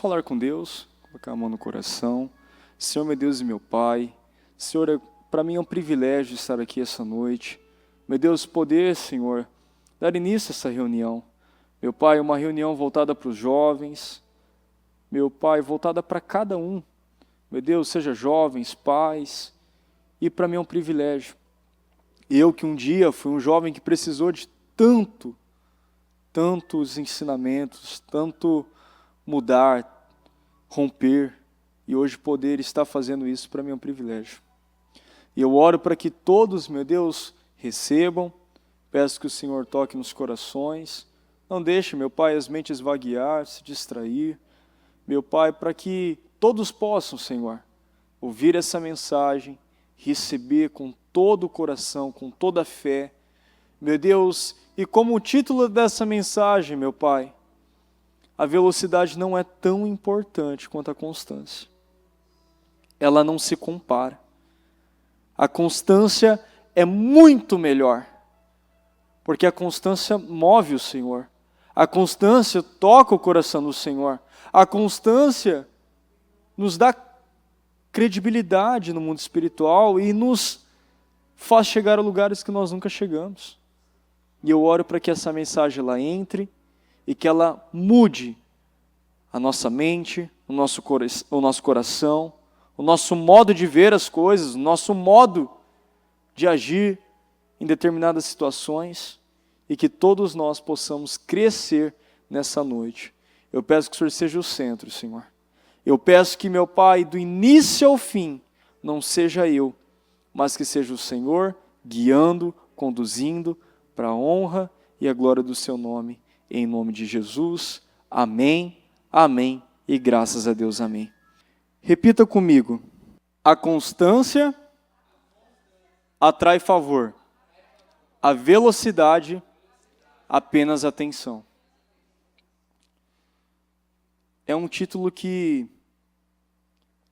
falar com Deus, colocar a mão no coração. Senhor, meu Deus e meu Pai, Senhor, para mim é um privilégio estar aqui essa noite. Meu Deus, poder, Senhor, dar início a essa reunião. Meu Pai, uma reunião voltada para os jovens. Meu Pai, voltada para cada um. Meu Deus, seja jovens, pais. E para mim é um privilégio. Eu que um dia fui um jovem que precisou de tantos ensinamentos, tanto mudar, romper, e hoje poder estar fazendo isso para mim é um privilégio. E eu oro para que todos, meu Deus, recebam, peço que o Senhor toque nos corações, não deixe, meu Pai, as mentes vaguear, se distrair, meu Pai, para que todos possam, Senhor, ouvir essa mensagem, receber com todo o coração, com toda a fé, meu Deus, e como o título dessa mensagem, meu Pai, a velocidade não é tão importante quanto a constância. Ela não se compara. A constância é muito melhor, porque a constância move o Senhor. A constância toca o coração do Senhor. A constância nos dá credibilidade no mundo espiritual e nos faz chegar a lugares que nós nunca chegamos. E eu oro para que essa mensagem ela entre e que ela mude a nossa mente, o nosso coração, o nosso modo de ver as coisas, o nosso modo de agir em determinadas situações e que todos nós possamos crescer nessa noite. Eu peço que o Senhor seja o centro, Senhor. Eu peço que, meu Pai, do início ao fim, não seja eu, mas que seja o Senhor guiando, conduzindo para a honra e a glória do seu nome. Em nome de Jesus. Amém, amém e graças a Deus, amém. Repita comigo. A constância atrai favor. A velocidade, apenas atenção. É um título que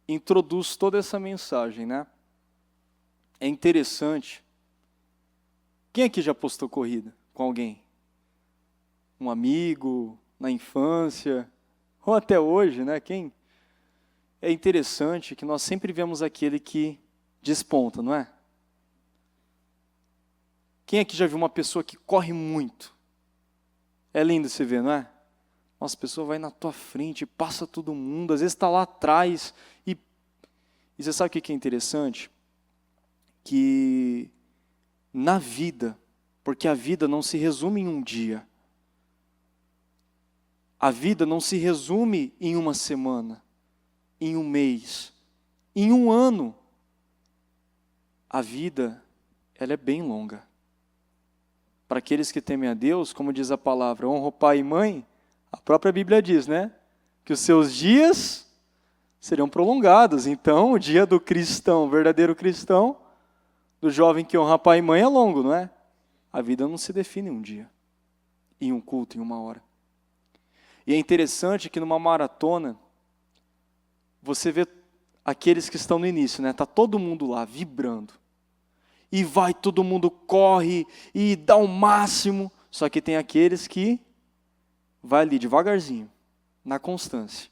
introduz toda essa mensagem, né? É interessante. Quem aqui já postou corrida com alguém? Um amigo, na infância, ou até hoje, né? Quem? É interessante que nós sempre vemos aquele que desponta, não é? Quem aqui já viu uma pessoa que corre muito? É lindo você ver, não é? Nossa, a pessoa vai na tua frente, passa todo mundo, às vezes está lá atrás. E você sabe o que é interessante? Que na vida, porque a vida não se resume em um dia. A vida não se resume em uma semana, em um mês, em um ano. A vida, ela é bem longa. Para aqueles que temem a Deus, como diz a palavra, honra o pai e mãe, a própria Bíblia diz, né? Que os seus dias serão prolongados. Então, o dia do cristão, verdadeiro cristão, do jovem que honra pai e mãe é longo, não é? A vida não se define em um dia, em um culto, em uma hora. E é interessante que numa maratona, você vê aqueles que estão no início, né? Está todo mundo lá, vibrando. E vai, todo mundo corre e dá o máximo. Só que tem aqueles que vai ali devagarzinho, na constância.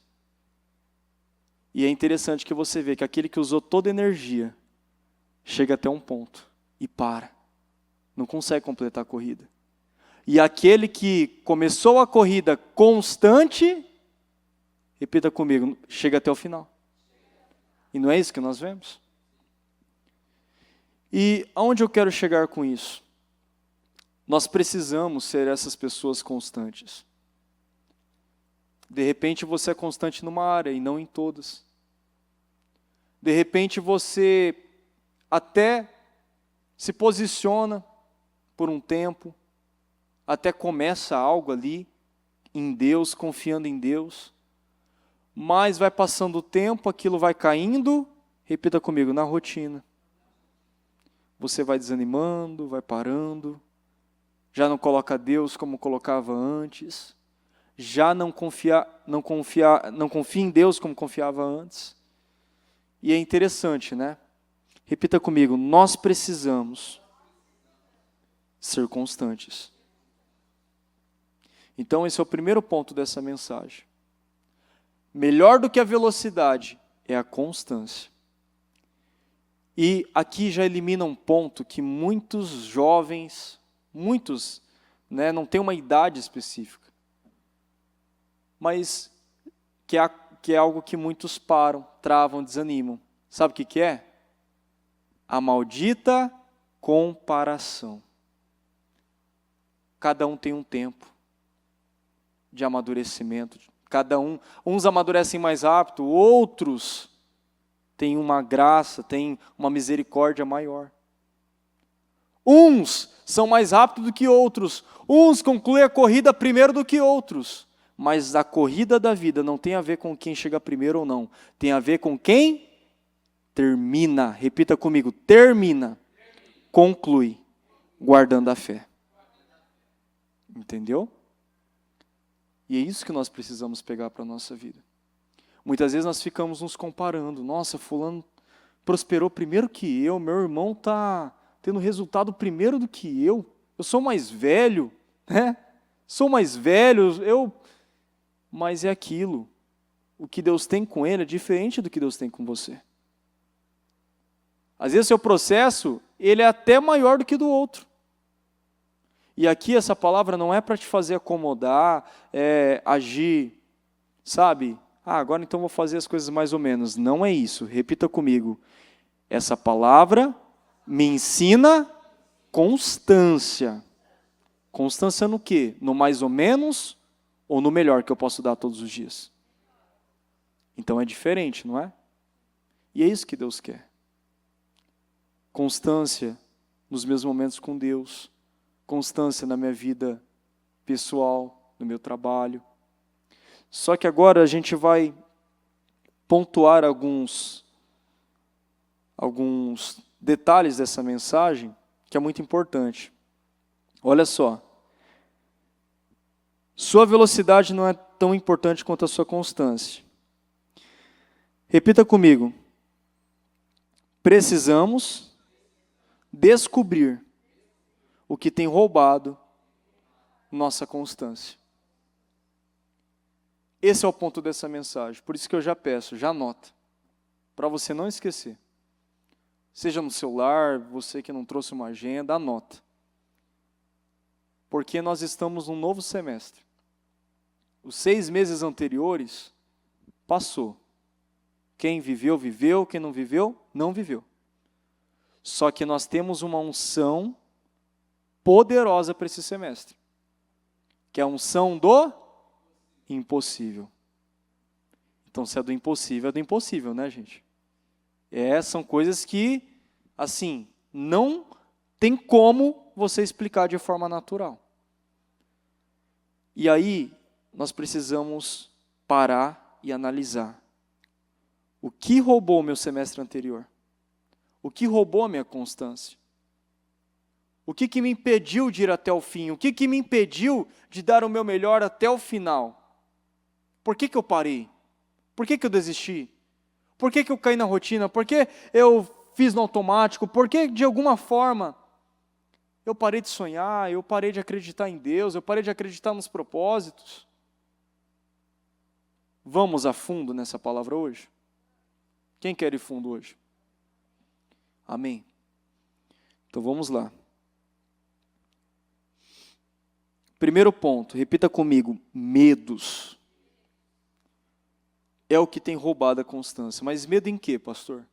E é interessante que você vê que aquele que usou toda a energia, chega até um ponto e para. Não consegue completar a corrida. E aquele que começou a corrida constante, repita comigo, chega até o final. E não é isso que nós vemos? E aonde eu quero chegar com isso? Nós precisamos ser essas pessoas constantes. De repente você é constante numa área e não em todas. De repente você até se posiciona por um tempo, até começa algo ali em Deus, confiando em Deus, mas vai passando o tempo, aquilo vai caindo, repita comigo, na rotina. Você vai desanimando, vai parando, já não coloca Deus como colocava antes, já não confia em Deus como confiava antes. E é interessante, né? Repita comigo, nós precisamos ser constantes. Então esse é o primeiro ponto dessa mensagem. Melhor do que a velocidade é a constância. E aqui já elimina um ponto que muitos jovens, não têm uma idade específica, mas que é algo que muitos param, travam, desanimam. Sabe o que é? A maldita comparação. Cada um tem um tempo de amadurecimento. Uns amadurecem mais rápido, outros têm uma graça, têm uma misericórdia maior. Uns são mais rápidos do que outros, uns concluem a corrida primeiro do que outros. Mas a corrida da vida não tem a ver com quem chega primeiro ou não, tem a ver com quem termina. Repita comigo, termina, conclui, guardando a fé. Entendeu? E é isso que nós precisamos pegar para a nossa vida. Muitas vezes nós ficamos nos comparando. Nossa, fulano prosperou primeiro que eu, meu irmão está tendo resultado primeiro do que eu sou mais velho, né? Sou mais velho, mas é aquilo. O que Deus tem com ele é diferente do que Deus tem com você. Às vezes o seu processo, ele é até maior do que do outro. E aqui essa palavra não é para te fazer acomodar, agir, sabe? Agora então vou fazer as coisas mais ou menos. Não é isso, repita comigo. Essa palavra me ensina constância. Constância no quê? No mais ou menos ou no melhor que eu posso dar todos os dias? Então é diferente, não é? E é isso que Deus quer. Constância nos meus momentos com Deus. Constância na minha vida pessoal, no meu trabalho. Só que agora a gente vai pontuar alguns detalhes dessa mensagem que é muito importante. Olha só. Sua velocidade não é tão importante quanto a sua constância. Repita comigo. Precisamos descobrir o que tem roubado nossa constância. Esse é o ponto dessa mensagem. Por isso que eu já peço, já anota, para você não esquecer. Seja no celular, você que não trouxe uma agenda, anota. Porque nós estamos num novo semestre. Os 6 meses anteriores, passou. Quem viveu, viveu. Quem não viveu, não viveu. Só que nós temos uma unção poderosa para esse semestre. Que é a unção do impossível. Então, se é do impossível, né, gente? São coisas que, assim, não tem como você explicar de forma natural. E aí, nós precisamos parar e analisar. O que roubou o meu semestre anterior? O que roubou a minha constância? O que me impediu de ir até o fim? O que me impediu de dar o meu melhor até o final? Por que eu parei? Por que eu desisti? Por que eu caí na rotina? Por que eu fiz no automático? Por que, de alguma forma, eu parei de sonhar, eu parei de acreditar em Deus, eu parei de acreditar nos propósitos? Vamos a fundo nessa palavra hoje? Quem quer ir fundo hoje? Amém? Então vamos lá. Primeiro ponto, repita comigo, medos. É o que tem roubado a constância. Mas medo em quê, pastor?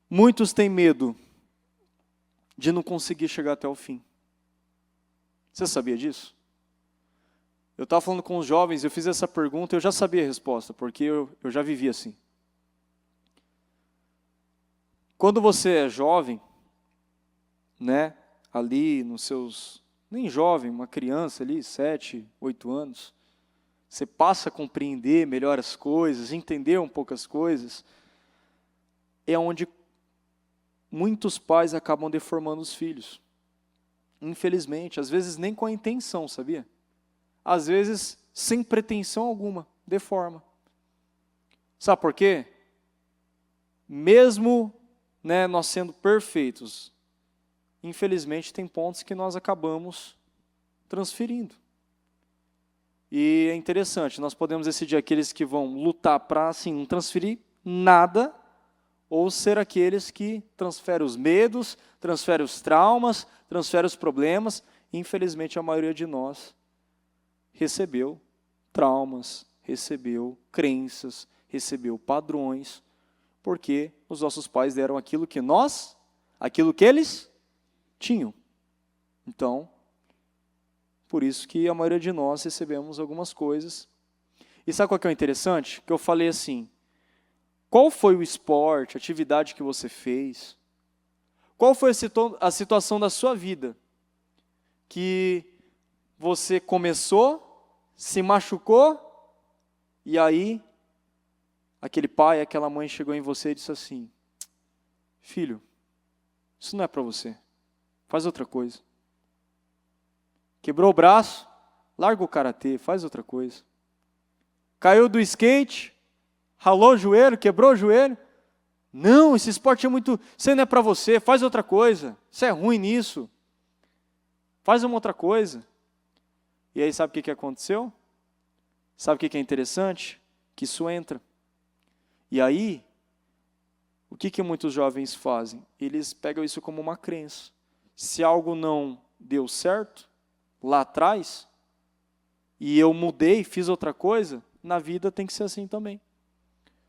Muitos têm medo de não conseguir chegar até o fim. Você sabia disso? Eu estava falando com os jovens, eu fiz essa pergunta, eu já sabia a resposta, porque eu já vivi assim. Quando você é jovem, né, ali nos seus... Nem jovem, uma criança ali, 7, 8 anos, você passa a compreender melhor as coisas, entender um pouco as coisas, é onde muitos pais acabam deformando os filhos. Infelizmente, às vezes nem com a intenção, sabia? Às vezes, sem pretensão alguma, deforma. Sabe por quê? Mesmo nós sendo perfeitos, infelizmente tem pontos que nós acabamos transferindo. E é interessante, nós podemos decidir aqueles que vão lutar para, assim, não transferir nada, ou ser aqueles que transferem os medos, transferem os traumas, transferem os problemas. Infelizmente, a maioria de nós recebeu traumas, recebeu crenças, recebeu padrões, porque os nossos pais deram aquilo que eles tinham. Então, por isso que a maioria de nós recebemos algumas coisas. E sabe qual que é o interessante? Que eu falei assim, qual foi o esporte, a atividade que você fez? Qual foi a situação da sua vida que você começou, se machucou, e aí aquele pai, aquela mãe chegou em você e disse assim, filho, isso não é para você, faz outra coisa. Quebrou o braço, larga o karatê, faz outra coisa. Caiu do skate, ralou o joelho, quebrou o joelho. Não, esse esporte é muito... Isso não é para você, faz outra coisa. Você é ruim nisso. Faz uma outra coisa. E aí sabe o que aconteceu? Sabe o que é interessante? Que isso entra. E aí, o que muitos jovens fazem? Eles pegam isso como uma crença. Se algo não deu certo, lá atrás, e eu mudei, fiz outra coisa, na vida tem que ser assim também.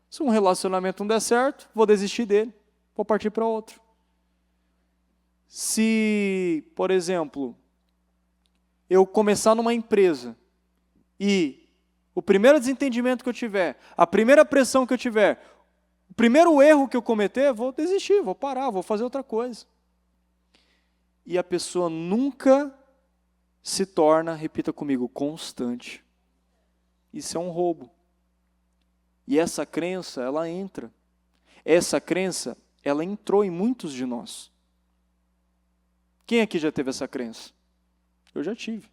Se um relacionamento não der certo, vou desistir dele, vou partir para outro. Se, por exemplo, eu começar numa empresa e o primeiro desentendimento que eu tiver, a primeira pressão que eu tiver, o primeiro erro que eu cometer, vou desistir, vou parar, vou fazer outra coisa. E a pessoa nunca se torna, repita comigo, constante. Isso é um roubo. E essa crença, ela entra. Essa crença, ela entrou em muitos de nós. Quem aqui já teve essa crença? Eu já tive.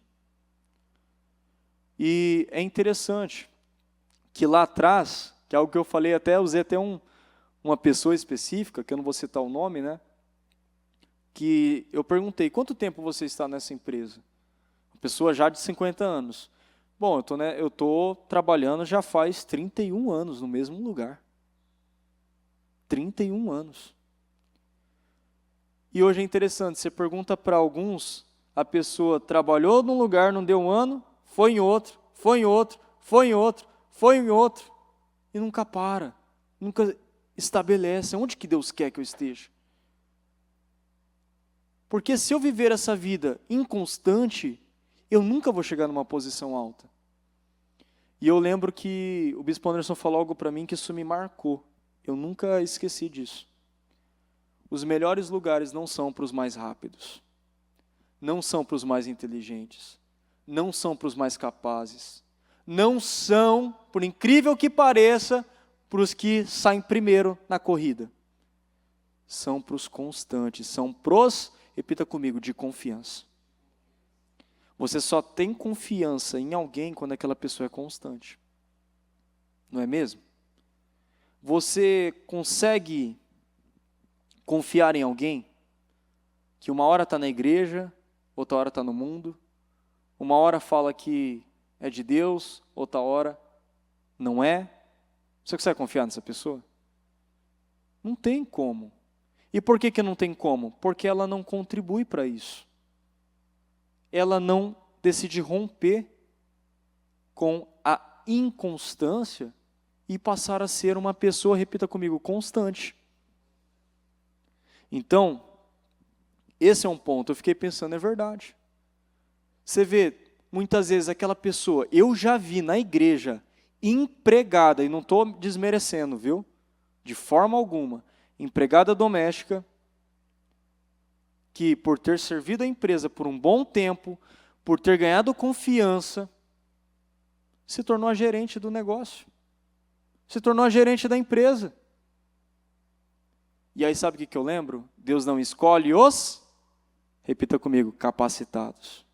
E é interessante que lá atrás, que é algo que eu falei até, usei até uma pessoa específica, que eu não vou citar o nome, né? Que eu perguntei, quanto tempo você está nessa empresa? Uma pessoa já de 50 anos. Bom, eu estou trabalhando já faz 31 anos no mesmo lugar. 31 anos. E hoje é interessante, você pergunta para alguns, a pessoa trabalhou num lugar, não deu um ano, foi em outro, foi em outro, foi em outro, foi em outro, e nunca para, nunca estabelece onde que Deus quer que eu esteja. Porque se eu viver essa vida inconstante, eu nunca vou chegar numa posição alta. E eu lembro que o Bispo Anderson falou algo para mim que isso me marcou. Eu nunca esqueci disso. Os melhores lugares não são para os mais rápidos. Não são para os mais inteligentes. Não são para os mais capazes. Não são, por incrível que pareça, para os que saem primeiro na corrida. São para os constantes, são pros, repita comigo, de confiança. Você só tem confiança em alguém quando aquela pessoa é constante. Não é mesmo? Você consegue confiar em alguém que uma hora está na igreja, outra hora está no mundo, uma hora fala que é de Deus, outra hora não é? Você consegue confiar nessa pessoa? Não tem como. E por que não tem como? Porque ela não contribui para isso. Ela não decide romper com a inconstância e passar a ser uma pessoa, repita comigo, constante. Então, esse é um ponto, eu fiquei pensando, é verdade. Você vê, muitas vezes aquela pessoa, eu já vi na igreja, empregada, e não estou desmerecendo, viu? De forma alguma, empregada doméstica, que por ter servido a empresa por um bom tempo, por ter ganhado confiança, se tornou a gerente do negócio, se tornou a gerente da empresa. E aí sabe o que eu lembro? Deus não escolhe os, repita comigo, capacitados.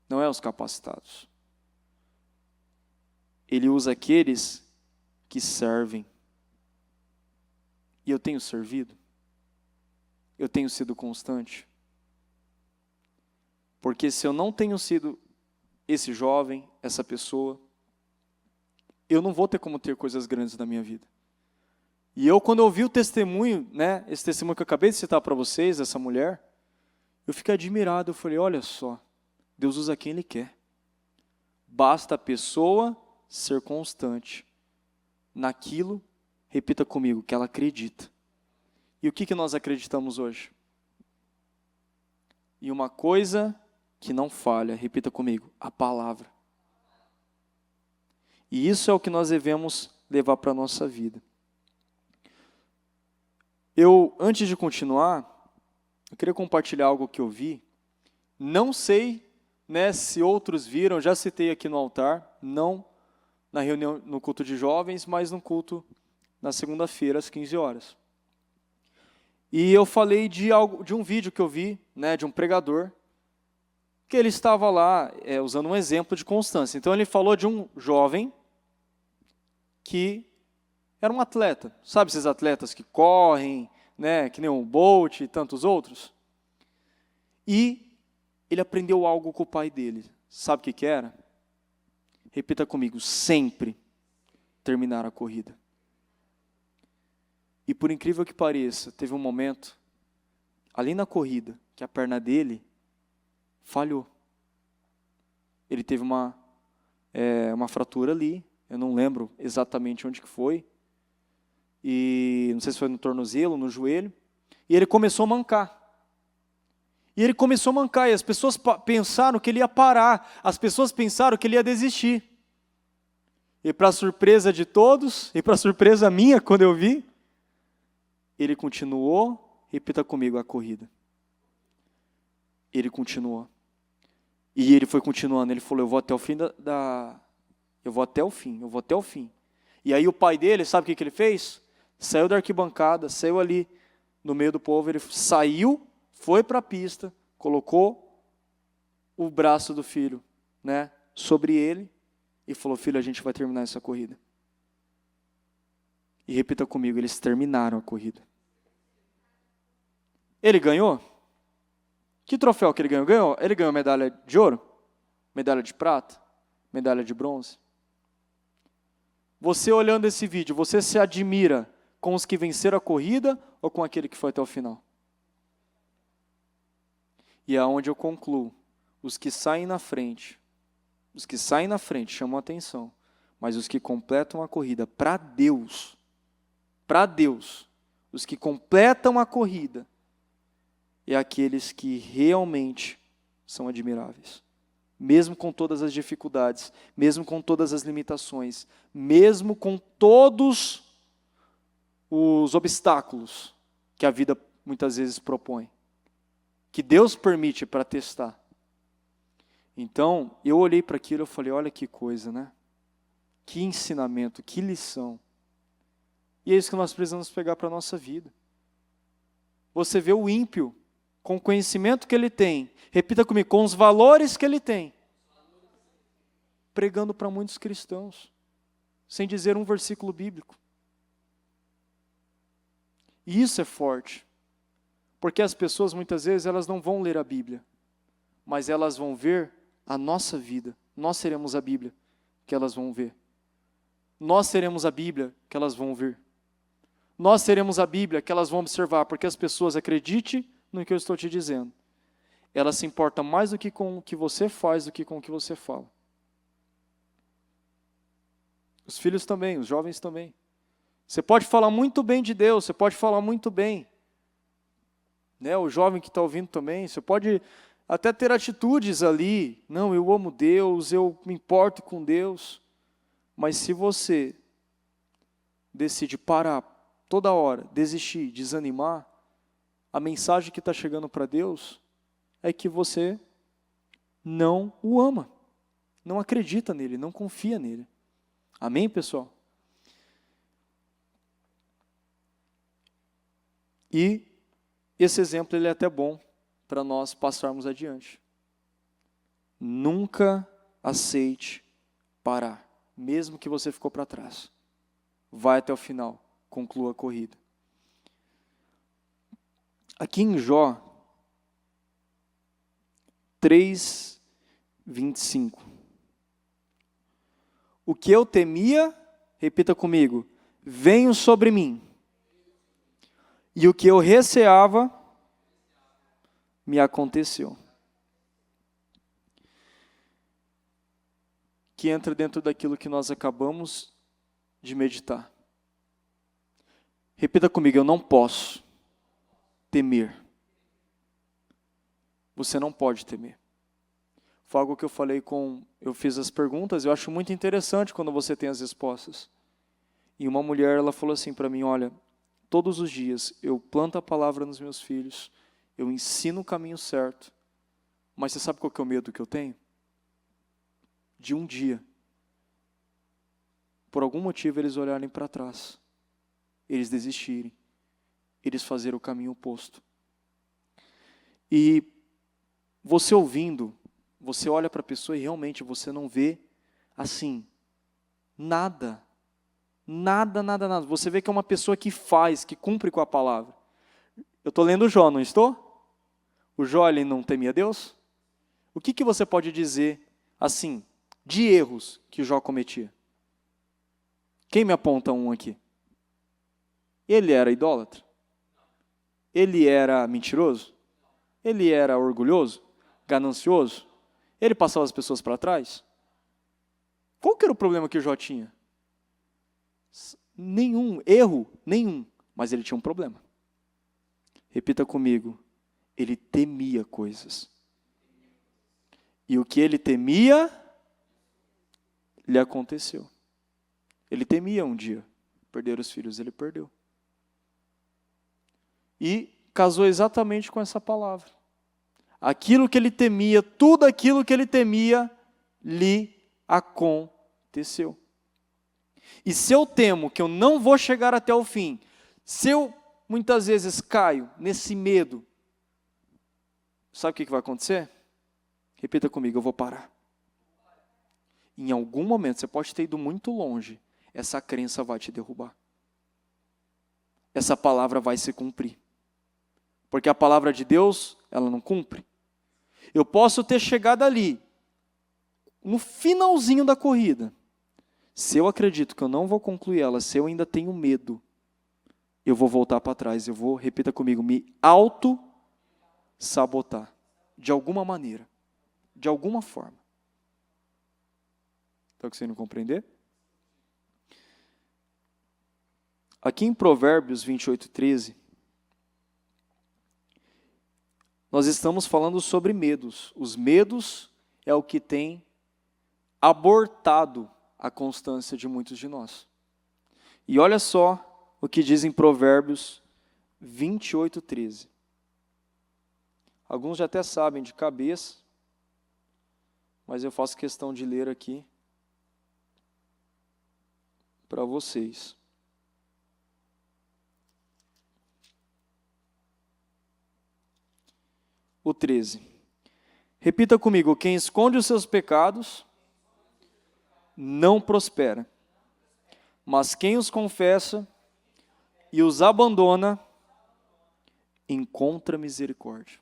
Não é os capacitados. Ele usa aqueles que servem. E eu tenho servido? Eu tenho sido constante? Porque se eu não tenho sido esse jovem, essa pessoa, eu não vou ter como ter coisas grandes na minha vida. E eu, quando eu ouvi o testemunho, né, esse testemunho que eu acabei de citar para vocês, dessa mulher, eu fiquei admirado. Eu falei, olha só, Deus usa quem Ele quer. Basta a pessoa ser constante naquilo, repita comigo, que ela acredita. E o que nós acreditamos hoje? E uma coisa que não falha, repita comigo, a palavra. E isso é o que nós devemos levar para a nossa vida. Antes de continuar, eu queria compartilhar algo que eu vi. Não sei, né, se outros viram, já citei aqui no altar, não na reunião, no culto de jovens, mas no culto na segunda-feira, às 15 horas. E eu falei de um vídeo que eu vi, né, de um pregador, que ele estava lá usando um exemplo de constância. Então ele falou de um jovem que era um atleta. Sabe esses atletas que correm, né, que nem o Bolt e tantos outros? E ele aprendeu algo com o pai dele. Sabe o que era? Repita comigo, sempre terminar a corrida. E por incrível que pareça, teve um momento, ali na corrida, que a perna dele falhou. Ele teve uma fratura ali, eu não lembro exatamente onde que foi, e não sei se foi no tornozelo, no joelho, e ele começou a mancar. E as pessoas pensaram que ele ia parar, as pessoas pensaram que ele ia desistir. E para surpresa de todos, e para surpresa minha, quando eu vi, ele continuou, repita comigo, a corrida. Ele continuou. E ele foi continuando, ele falou, eu vou até o fim eu vou até o fim. E aí o pai dele, sabe o que ele fez? Saiu da arquibancada, saiu ali no meio do povo, ele saiu, foi para a pista, colocou o braço do filho, né, sobre ele e falou, filho, a gente vai terminar essa corrida. E repita comigo, eles terminaram a corrida. Ele ganhou? Que troféu que ele ganhou? Ele ganhou medalha de ouro? Medalha de prata? Medalha de bronze? Você olhando esse vídeo, você se admira com os que venceram a corrida ou com aquele que foi até o final? E é onde eu concluo. Os que saem na frente chamam a atenção, mas os que completam a corrida para Deus, os que completam a corrida, é aqueles que realmente são admiráveis. Mesmo com todas as dificuldades, mesmo com todas as limitações, mesmo com todos os obstáculos que a vida muitas vezes propõe, que Deus permite para testar. Então, eu olhei para aquilo e falei, olha que coisa, né? Que ensinamento, que lição. E é isso que nós precisamos pegar para a nossa vida. Você vê o ímpio, com o conhecimento que ele tem, repita comigo, com os valores que ele tem, pregando para muitos cristãos, sem dizer um versículo bíblico. E isso é forte, porque as pessoas muitas vezes elas não vão ler a Bíblia, mas elas vão ver a nossa vida. Nós seremos a Bíblia que elas vão ver. Nós seremos a Bíblia que elas vão ver. Nós seremos a Bíblia que elas vão observar, porque as pessoas, acredite no que eu estou te dizendo, elas se importam mais do que com o que você faz do que com o que você fala. Os filhos também, os jovens também. Você pode falar muito bem de Deus, você pode falar muito bem, né? O jovem que está ouvindo também, você pode até ter atitudes ali, não, eu amo Deus, eu me importo com Deus, mas se você decide parar toda hora, desistir, desanimar, a mensagem que está chegando para Deus é que você não o ama, não acredita nele, não confia nele. Amém, pessoal? E esse exemplo ele é até bom para nós passarmos adiante. Nunca aceite parar, mesmo que você ficou para trás. Vai até o final, conclua a corrida. Aqui em Jó, 3, 25. O que eu temia, repita comigo, veio sobre mim. E o que eu receava, me aconteceu. Que entra dentro daquilo que nós acabamos de meditar. Repita comigo, eu não posso temer. Você não pode temer. Foi algo que eu falei eu fiz as perguntas, eu acho muito interessante quando você tem as respostas. E uma mulher, ela falou assim para mim, olha, todos os dias eu planto a palavra nos meus filhos, eu ensino o caminho certo, mas você sabe qual que é o medo que eu tenho? De um dia, por algum motivo, eles olharem para trás, eles desistirem, eles fazerem o caminho oposto. E você ouvindo, você olha para a pessoa e realmente você não vê, assim, nada. Você vê que é uma pessoa que faz, que cumpre com a palavra. Eu estou lendo Jó, não estou? O Jó, ele não temia Deus? O que você pode dizer, assim, de erros que Jó cometia? Quem me aponta um aqui? Ele era idólatra? Ele era mentiroso? Ele era orgulhoso? Ganancioso? Ele passava as pessoas para trás? Qual que era o problema que Jó tinha? Nenhum, erro, nenhum. Mas ele tinha um problema. Repita comigo. Ele temia coisas. E o que ele temia, lhe aconteceu. Ele temia um dia perder os filhos, ele perdeu. E casou exatamente com essa palavra. Aquilo que ele temia, tudo aquilo que ele temia, lhe aconteceu. E se eu temo que eu não vou chegar até o fim, se eu muitas vezes caio nesse medo, sabe o que vai acontecer? Repita comigo, eu vou parar. Em algum momento, você pode ter ido muito longe, essa crença vai te derrubar. Essa palavra vai se cumprir. Porque a palavra de Deus, ela não cumpre. Eu posso ter chegado ali, no finalzinho da corrida. Se eu acredito que eu não vou concluir ela, se eu ainda tenho medo, eu vou voltar para trás, eu vou, repita comigo, me auto-sabotar. De alguma maneira. De alguma forma. Está conseguindo compreender? Aqui em Provérbios 28:13, nós estamos falando sobre medos. Os medos é o que tem abortado a constância de muitos de nós. E olha só o que diz em Provérbios 28:13. Alguns já até sabem de cabeça, mas eu faço questão de ler aqui para vocês. O 13. Repita comigo, quem esconde os seus pecados não prospera, mas quem os confessa e os abandona encontra misericórdia.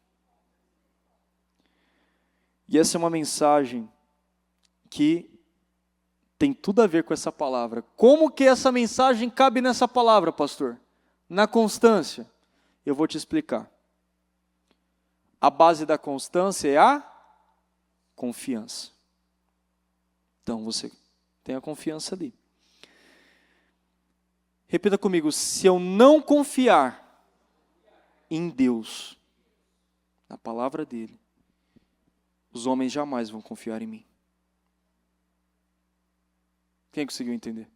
E essa é uma mensagem que tem tudo a ver com essa palavra. Como que essa mensagem cabe nessa palavra, pastor? Na constância. Eu vou te explicar. A base da constância é a confiança. Então você tem a confiança ali. Repita comigo, se eu não confiar em Deus, na palavra dele, os homens jamais vão confiar em mim. Quem conseguiu entender?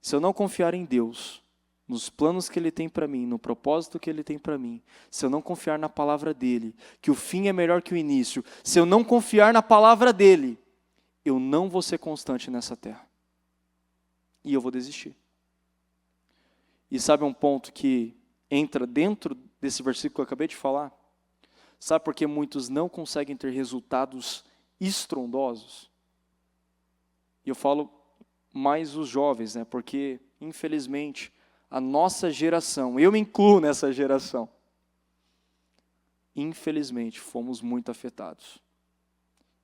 Se eu não confiar em Deus, nos planos que Ele tem para mim, no propósito que Ele tem para mim, se eu não confiar na palavra dEle, que o fim é melhor que o início, se eu não confiar na palavra dEle, eu não vou ser constante nessa terra. E eu vou desistir. E sabe um ponto que entra dentro desse versículo que eu acabei de falar? Sabe por que muitos não conseguem ter resultados estrondosos? E eu falo mais os jovens, né? Porque, infelizmente, a nossa geração, eu me incluo nessa geração, infelizmente, fomos muito afetados.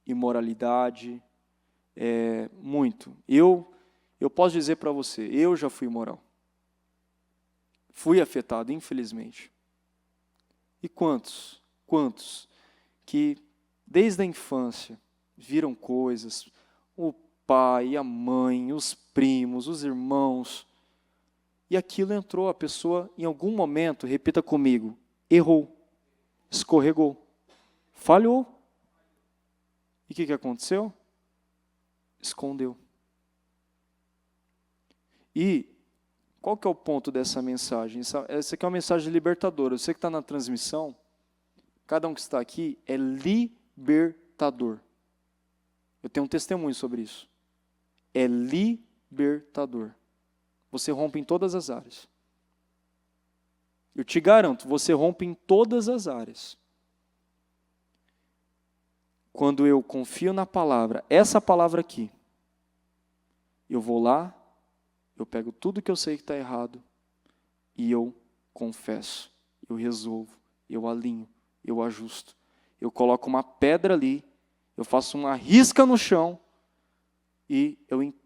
Imoralidade, muito. Eu posso dizer para você, eu já fui imoral. Fui afetado, infelizmente. E quantos que desde a infância viram coisas, o pai, a mãe, os primos, os irmãos, e aquilo entrou, a pessoa em algum momento, repita comigo, errou, escorregou, falhou. E o que aconteceu? Escondeu. E qual que é o ponto dessa mensagem? Essa aqui é uma mensagem libertadora. Você que está na transmissão, cada um que está aqui é libertador. Eu tenho um testemunho sobre isso. É libertador. Você rompe em todas as áreas. Eu te garanto, você rompe em todas as áreas. Quando eu confio na palavra, essa palavra aqui, eu vou lá, eu pego tudo que eu sei que está errado e eu confesso, eu resolvo, eu alinho, eu ajusto. Eu coloco uma pedra ali, eu faço uma risca no chão e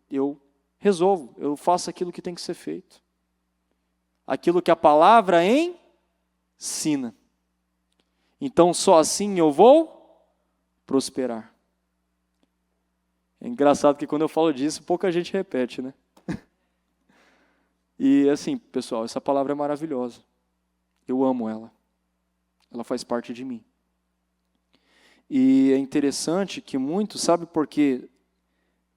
eu resolvo, eu faço aquilo que tem que ser feito. Aquilo que a palavra ensina. Então, só assim eu vou prosperar. É engraçado que quando eu falo disso, pouca gente repete, né? E assim, pessoal, essa palavra é maravilhosa. Eu amo ela. Ela faz parte de mim. E é interessante que muitos, sabe por que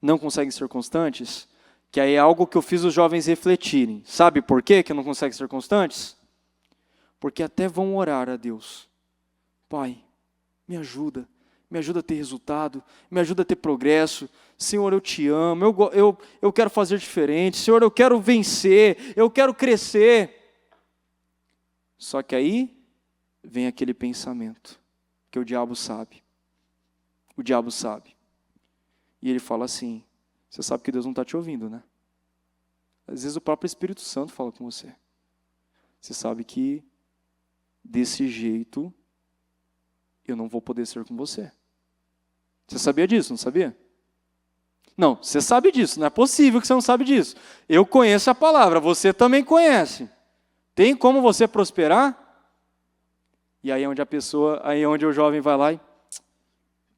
não conseguem ser constantes? Que aí é algo que eu fiz os jovens refletirem. Sabe por quê que não conseguem ser constantes? Porque até vão orar a Deus. Pai, me ajuda a ter resultado, me ajuda a ter progresso. Senhor, eu te amo, eu quero fazer diferente. Senhor, eu quero vencer, eu quero crescer. Só que aí vem aquele pensamento, que o diabo sabe. O diabo sabe. E ele fala assim, você sabe que Deus não está te ouvindo, né? Às vezes o próprio Espírito Santo fala com você. Você sabe que desse jeito eu não vou poder ser com você. Você sabia disso, não sabia? Não, você sabe disso, não é possível que você não sabe disso. Eu conheço a palavra, você também conhece. Tem como você prosperar? E aí é onde aí é onde o jovem vai lá e,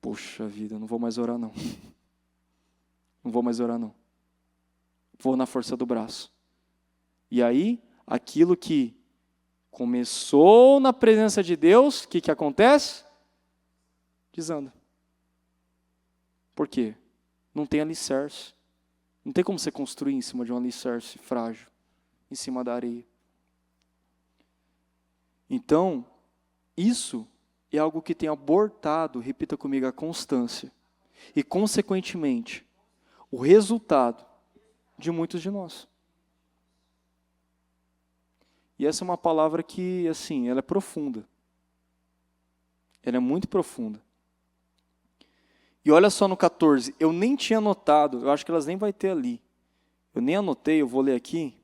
poxa vida, não vou mais orar não. Não vou mais orar não. Vou na força do braço. E aí, aquilo que começou na presença de Deus, o que acontece? Desanda. Por quê? Não tem alicerce. Não tem como você construir em cima de um alicerce frágil, em cima da areia. Então, isso é algo que tem abortado, repita comigo, a constância. E, consequentemente, o resultado de muitos de nós. E essa é uma palavra que, assim, ela é profunda. Ela é muito profunda. E olha só no 14, eu nem tinha anotado, eu acho que elas nem vai ter ali. Eu nem anotei, eu vou ler aqui.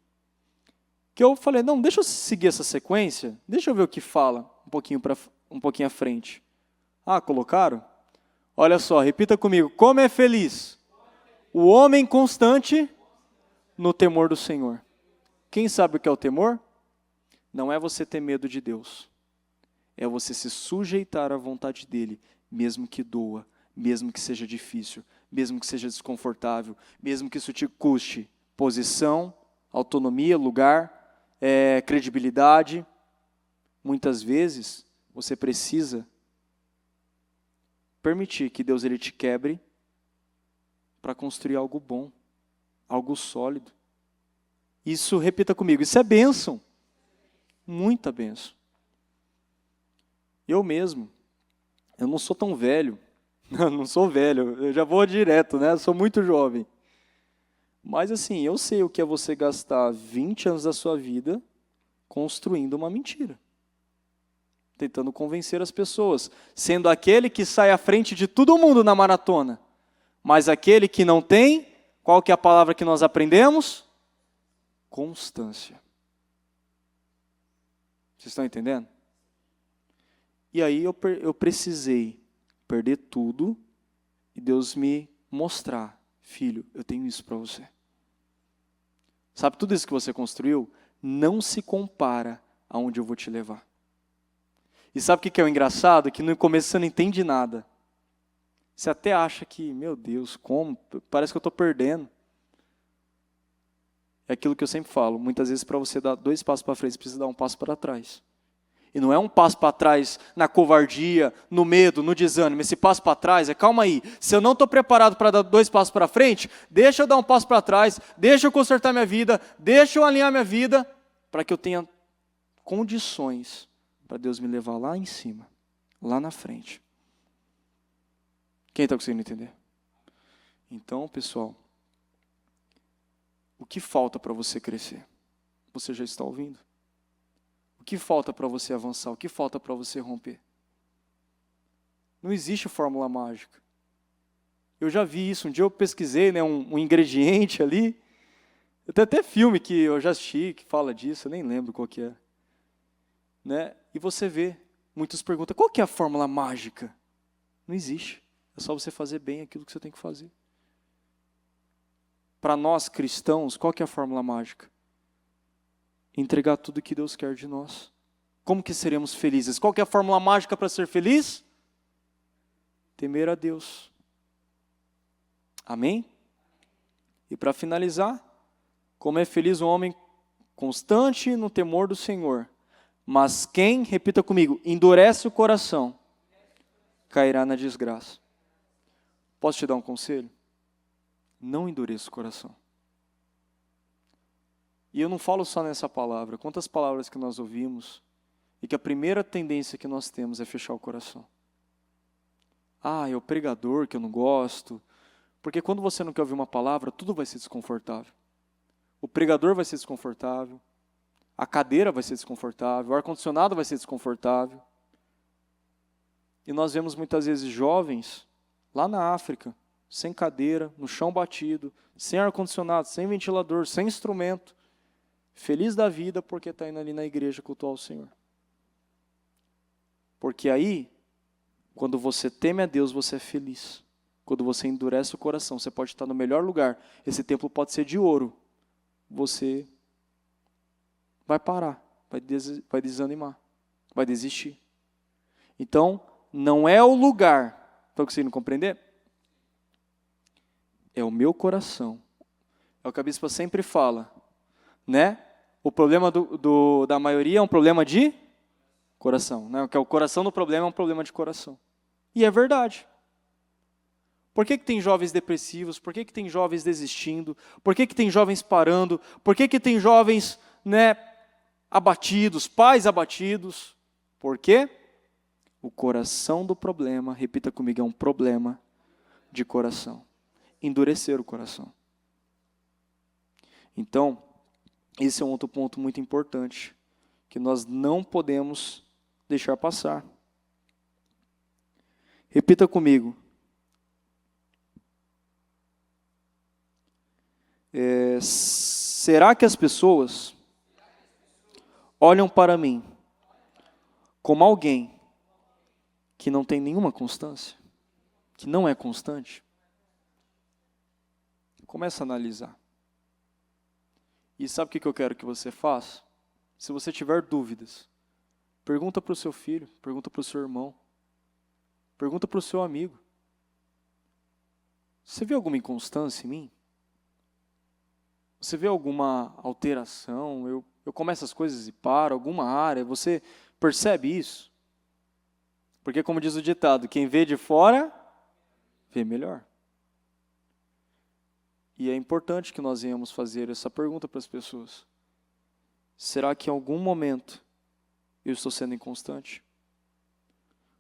Que eu falei, não, deixa eu seguir essa sequência, deixa eu ver o que fala um pouquinho à frente. Ah, colocaram? Olha só, repita comigo, como é feliz o homem constante no temor do Senhor. Quem sabe o que é o temor? Não é você ter medo de Deus. É você se sujeitar à vontade dEle, mesmo que doa, mesmo que seja difícil, mesmo que seja desconfortável, mesmo que isso te custe posição, autonomia, lugar, credibilidade. Muitas vezes, você precisa permitir que Deus ele te quebre para construir algo bom, algo sólido. Isso, repita comigo, isso é bênção. Muita bênção. Eu mesmo, eu não sou tão velho, não sou velho, eu já vou direto, né? Eu sou muito jovem. Mas assim, eu sei o que é você gastar 20 anos da sua vida construindo uma mentira. Tentando convencer as pessoas, sendo aquele que sai à frente de todo mundo na maratona. Mas aquele que não tem, qual que é a palavra que nós aprendemos? Constância. Vocês estão entendendo? E aí eu precisei perder tudo e Deus me mostrar, filho, eu tenho isso para você. Sabe, tudo isso que você construiu não se compara aonde eu vou te levar. E sabe o que é o engraçado? Que no começo você não entende nada. Você até acha que, meu Deus, como? Parece que eu estou perdendo. É aquilo que eu sempre falo, muitas vezes para você dar 2 passos para frente, você precisa dar um passo para trás. E não é um passo para trás na covardia, no medo, no desânimo. Esse passo para trás é, calma aí, se eu não estou preparado para dar 2 passos para frente, deixa eu dar um passo para trás, deixa eu consertar minha vida, deixa eu alinhar minha vida, para que eu tenha condições para Deus me levar lá em cima, lá na frente. Quem está conseguindo entender? Então, pessoal, o que falta para você crescer? Você já está ouvindo? O que falta para você avançar? O que falta para você romper? Não existe fórmula mágica. Eu já vi isso, um dia eu pesquisei, né, um ingrediente ali. Tem até filme que eu já assisti que fala disso, eu nem lembro qual que é. Né? E você vê, muitos perguntam, qual que é a fórmula mágica? Não existe. É só você fazer bem aquilo que você tem que fazer. Para nós cristãos, qual que é a fórmula mágica? Entregar tudo que Deus quer de nós. Como que seremos felizes? Qual que é a fórmula mágica para ser feliz? Temer a Deus. Amém? E para finalizar, como é feliz um homem constante no temor do Senhor. Mas quem, repita comigo, endurece o coração, cairá na desgraça. Posso te dar um conselho? Não endureça o coração. E eu não falo só nessa palavra. Quantas palavras que nós ouvimos e que a primeira tendência que nós temos é fechar o coração. Ah, é o pregador que eu não gosto. Porque quando você não quer ouvir uma palavra, tudo vai ser desconfortável. O pregador vai ser desconfortável. A cadeira vai ser desconfortável. O ar-condicionado vai ser desconfortável. E nós vemos muitas vezes jovens lá na África, sem cadeira, no chão batido, sem ar-condicionado, sem ventilador, sem instrumento, feliz da vida porque está indo ali na igreja cultuar o Senhor. Porque aí, quando você teme a Deus, você é feliz. Quando você endurece o coração, você pode estar no melhor lugar. Esse templo pode ser de ouro. Você vai parar, vai desanimar, vai desistir. Então, não é o lugar. Estão conseguindo compreender? É o meu coração. É o que a bispa sempre fala, né? O problema da maioria é um problema de coração, né? Que é o coração do problema é um problema de coração. E é verdade. Por que tem jovens depressivos? Por que tem jovens desistindo? Por que tem jovens parando? Por que tem jovens, né, abatidos, pais abatidos? Por quê? O coração do problema, repita comigo, é um problema de coração. Endurecer o coração. Então, esse é um outro ponto muito importante, que nós não podemos deixar passar. Repita comigo. Será que as pessoas olham para mim como alguém que não tem nenhuma constância? Que não é constante? Começa a analisar. E sabe o que eu quero que você faça? Se você tiver dúvidas, pergunta para o seu filho, pergunta para o seu irmão, pergunta para o seu amigo. Você vê alguma inconstância em mim? Você vê alguma alteração? Eu começo as coisas e paro, alguma área, você percebe isso? Porque como diz o ditado, quem vê de fora, vê melhor. E é importante que nós venhamos fazer essa pergunta para as pessoas. Será que em algum momento eu estou sendo inconstante?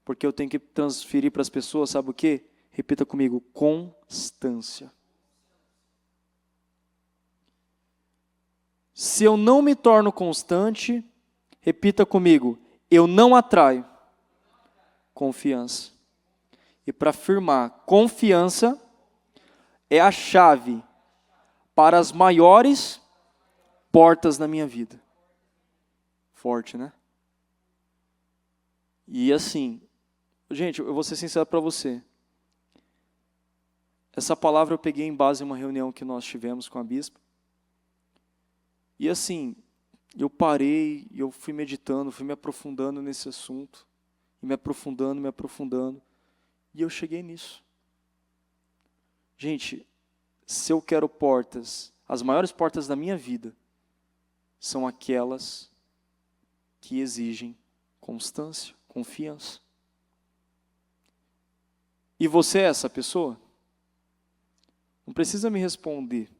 Porque eu tenho que transferir para as pessoas, sabe o quê? Repita comigo, constância. Se eu não me torno constante, repita comigo, eu não atraio confiança. E para afirmar, confiança é a chave para as maiores portas na minha vida. Forte, né? E assim, gente, eu vou ser sincero para você. Essa palavra eu peguei em base em uma reunião que nós tivemos com a bispa. E assim, eu parei, e eu fui meditando, fui me aprofundando nesse assunto. E me aprofundando. E eu cheguei nisso. Gente, se eu quero portas, as maiores portas da minha vida são aquelas que exigem constância, confiança. E você é essa pessoa? Não precisa me responder.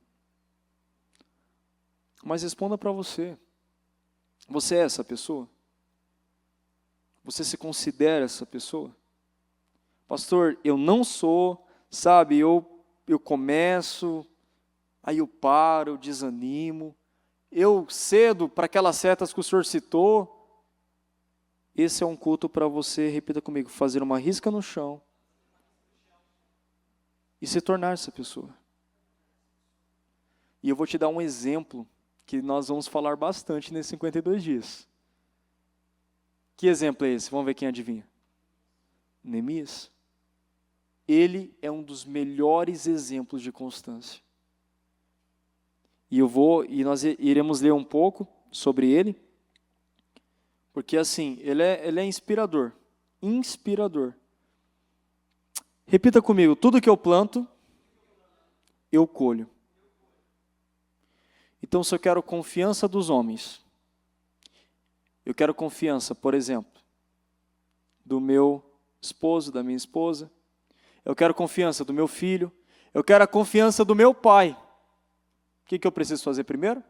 Mas responda para você. Você é essa pessoa? Você se considera essa pessoa? Pastor, eu não sou, sabe, eu começo, aí eu paro, eu desanimo, eu cedo para aquelas setas que o senhor citou. Esse é um culto para você, repita comigo, fazer uma risca no chão e se tornar essa pessoa. E eu vou te dar um exemplo que nós vamos falar bastante nesses 52 dias. Que exemplo é esse? Vamos ver quem adivinha. Neemias. Ele é um dos melhores exemplos de constância. E nós iremos ler um pouco sobre ele, porque assim, ele é inspirador. Inspirador. Repita comigo, tudo que eu planto, eu colho. Então, se eu quero confiança dos homens, eu quero confiança, por exemplo, do meu esposo, da minha esposa, eu quero confiança do meu filho, eu quero a confiança do meu pai. O que eu preciso fazer primeiro?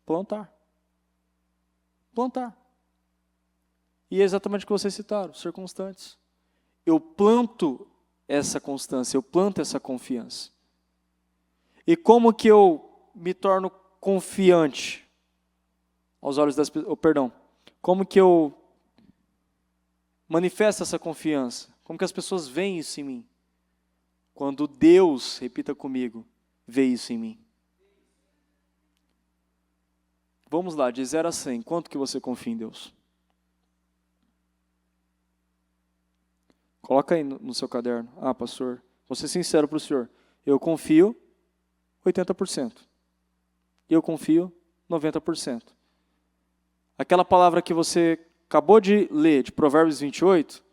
Plantar. Plantar. E é exatamente o que vocês citaram, ser constantes. Eu planto essa constância, eu planto essa confiança. E como que eu me torno confiante aos olhos das pessoas? Como que eu manifesto essa confiança? Como que as pessoas veem isso em mim? Quando Deus, repita comigo, vê isso em mim. Vamos lá, de 0 a 100, quanto que você confia em Deus? Coloca aí no seu caderno. Ah, pastor, vou ser sincero para o senhor. Eu confio 80%. Eu confio 90%. Aquela palavra que você acabou de ler, de Provérbios 28,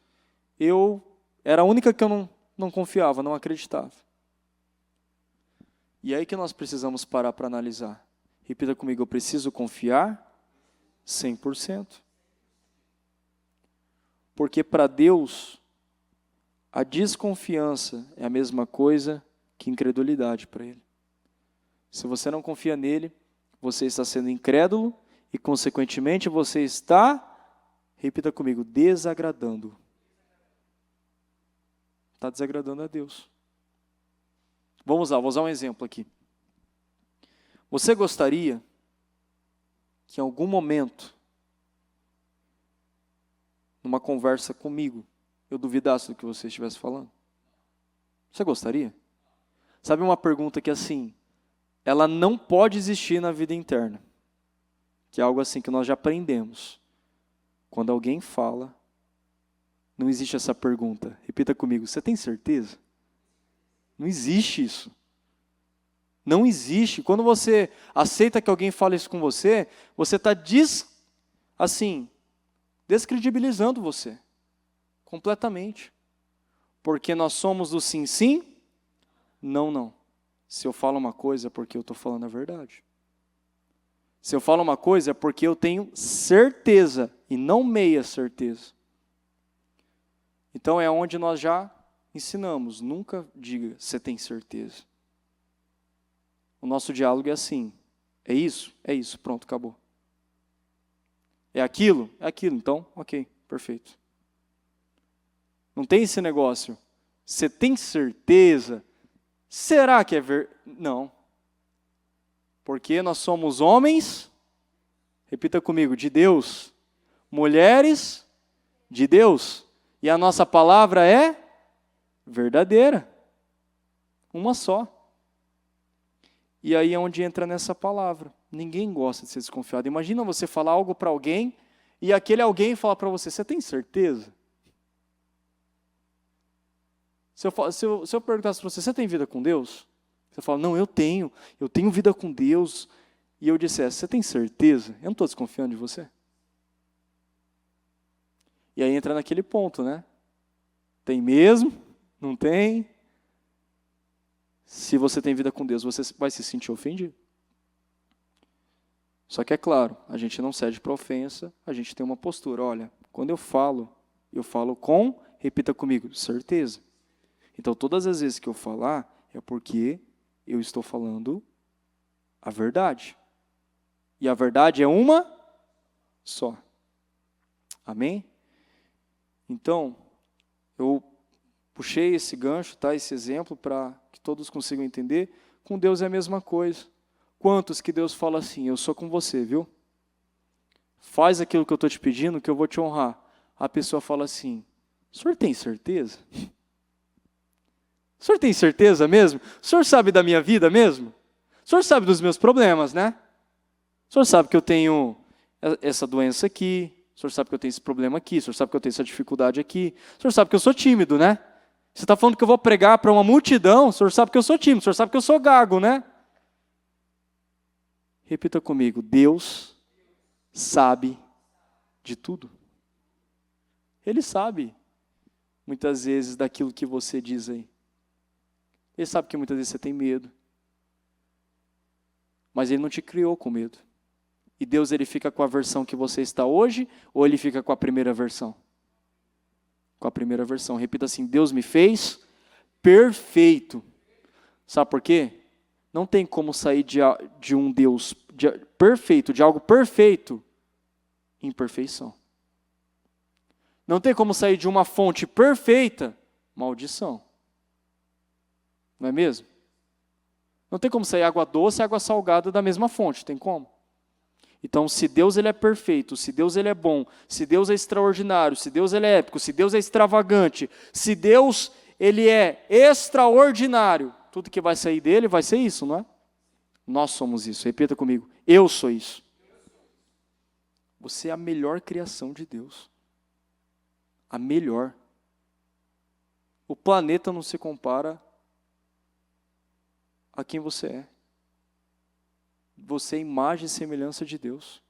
era a única que eu não confiava, não acreditava. E aí que nós precisamos parar para analisar. Repita comigo, eu preciso confiar 100%. Porque para Deus, a desconfiança é a mesma coisa que incredulidade para Ele. Se você não confia nele, você está sendo incrédulo e, consequentemente, você está, repita comigo, desagradando. Está desagradando a Deus. Vamos lá, vou usar um exemplo aqui. Você gostaria que em algum momento, numa conversa comigo, eu duvidasse do que você estivesse falando? Você gostaria? Sabe uma pergunta que assim, ela não pode existir na vida interna, que é algo assim que nós já aprendemos. Quando alguém fala, não existe essa pergunta. Repita comigo, você tem certeza? Não existe isso. Não existe. Quando você aceita que alguém fale isso com você, você está descredibilizando você. Completamente. Porque nós somos do sim, sim, não, não. Se eu falo uma coisa é porque eu estou falando a verdade. Se eu falo uma coisa é porque eu tenho certeza e não meia certeza. Então é onde nós já ensinamos. Nunca diga, você tem certeza. O nosso diálogo é assim. É isso? É isso. Pronto, acabou. É aquilo? É aquilo. Então, ok, perfeito. Não tem esse negócio. Você tem certeza? Será que é verdade? Não. Porque nós somos homens, repita comigo, de Deus. Mulheres de Deus. E a nossa palavra é verdadeira. Uma só. E aí é onde entra nessa palavra. Ninguém gosta de ser desconfiado. Imagina você falar algo para alguém e aquele alguém fala para você, você tem certeza? Se eu perguntasse para você, você tem vida com Deus? Você fala, não, eu tenho vida com Deus. E eu dissesse, você tem certeza? Eu não estou desconfiando de você. E aí entra naquele ponto, né? Tem mesmo? Não tem? Se você tem vida com Deus, você vai se sentir ofendido. Só que é claro, a gente não cede para ofensa, a gente tem uma postura. Olha, quando eu falo com, repita comigo, certeza. Então, todas as vezes que eu falar, é porque eu estou falando a verdade. E a verdade é uma só. Amém? Então, eu puxei esse gancho, tá, esse exemplo, para que todos consigam entender. Com Deus é a mesma coisa. Quantos que Deus fala assim, eu sou com você, viu? Faz aquilo que eu estou te pedindo, que eu vou te honrar. A pessoa fala assim, o senhor tem certeza? O senhor tem certeza mesmo? O senhor sabe da minha vida mesmo? O senhor sabe dos meus problemas, né? O senhor sabe que eu tenho essa doença aqui, o senhor sabe que eu tenho esse problema aqui, o senhor sabe que eu tenho essa dificuldade aqui, o senhor sabe que eu sou tímido, né? Você está falando que eu vou pregar para uma multidão, o senhor sabe que eu sou tímido, o senhor sabe que eu sou gago, né? Repita comigo, Deus sabe de tudo. Ele sabe, muitas vezes, daquilo que você diz aí. Ele sabe que muitas vezes você tem medo. Mas Ele não te criou com medo. E Deus, Ele fica com a versão que você está hoje, ou Ele fica com a primeira versão? Com a primeira versão. Repita assim, Deus me fez perfeito. Sabe por quê? Não tem como sair de um Deus perfeito, de algo perfeito, em perfeição. Não tem como sair de uma fonte perfeita, maldição. Não é mesmo? Não tem como sair água doce e água salgada da mesma fonte, tem como? Então, se Deus ele é perfeito, se Deus ele é bom, se Deus é extraordinário, se Deus ele é épico, se Deus é extravagante, se Deus ele é extraordinário, tudo que vai sair dele vai ser isso, não é? Nós somos isso, repita comigo, eu sou isso. Você é a melhor criação de Deus. A melhor. O planeta não se compara a quem você é. Você é imagem e semelhança de Deus.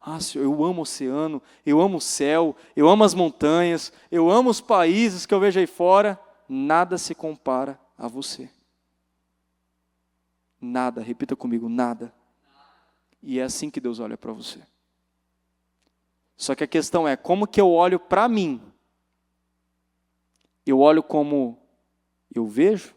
Ah, Senhor, eu amo o oceano, eu amo o céu, eu amo as montanhas, eu amo os países que eu vejo aí fora. Nada se compara a você. Nada, repita comigo, nada. E é assim que Deus olha para você. Só que a questão é, como que eu olho para mim? Eu olho como eu vejo?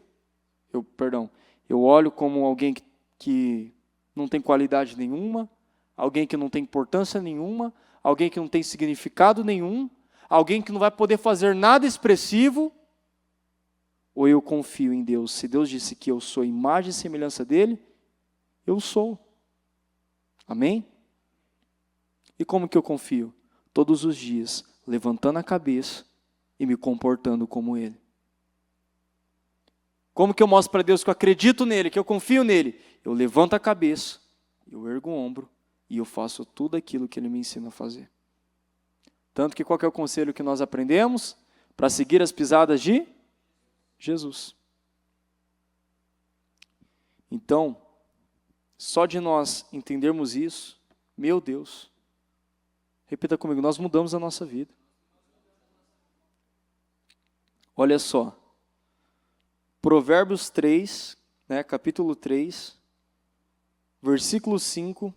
Eu olho como alguém que não tem qualidade nenhuma, alguém que não tem importância nenhuma, alguém que não tem significado nenhum, alguém que não vai poder fazer nada expressivo, ou eu confio em Deus? Se Deus disse que eu sou imagem e semelhança dele, eu sou. Amém? E como que eu confio? Todos os dias, levantando a cabeça e me comportando como ele. Como que eu mostro para Deus que eu acredito nele, que eu confio nele? Eu levanto a cabeça, eu ergo o ombro e eu faço tudo aquilo que ele me ensina a fazer. Tanto que qual que é o conselho que nós aprendemos? Para seguir as pisadas de Jesus. Então, só de nós entendermos isso, meu Deus, repita comigo, nós mudamos a nossa vida. Olha só, Provérbios 3, capítulo 3, versículo 5,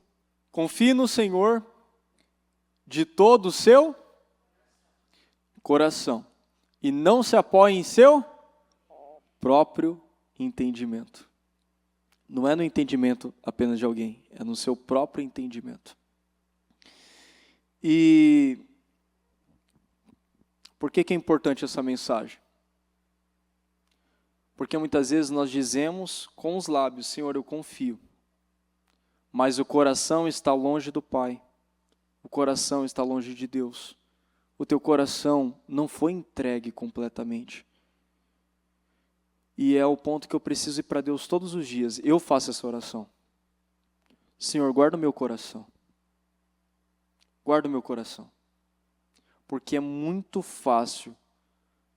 confie no Senhor de todo o seu coração e não se apoie em seu próprio entendimento. Não é no entendimento apenas de alguém, é no seu próprio entendimento. E por que é importante essa mensagem? Porque muitas vezes nós dizemos com os lábios, Senhor, eu confio, mas o coração está longe do Pai, o coração está longe de Deus, o teu coração não foi entregue completamente. E é o ponto que eu preciso ir para Deus todos os dias, eu faço essa oração. Senhor, guarda o meu coração. guarda o meu coração. Porque é muito fácil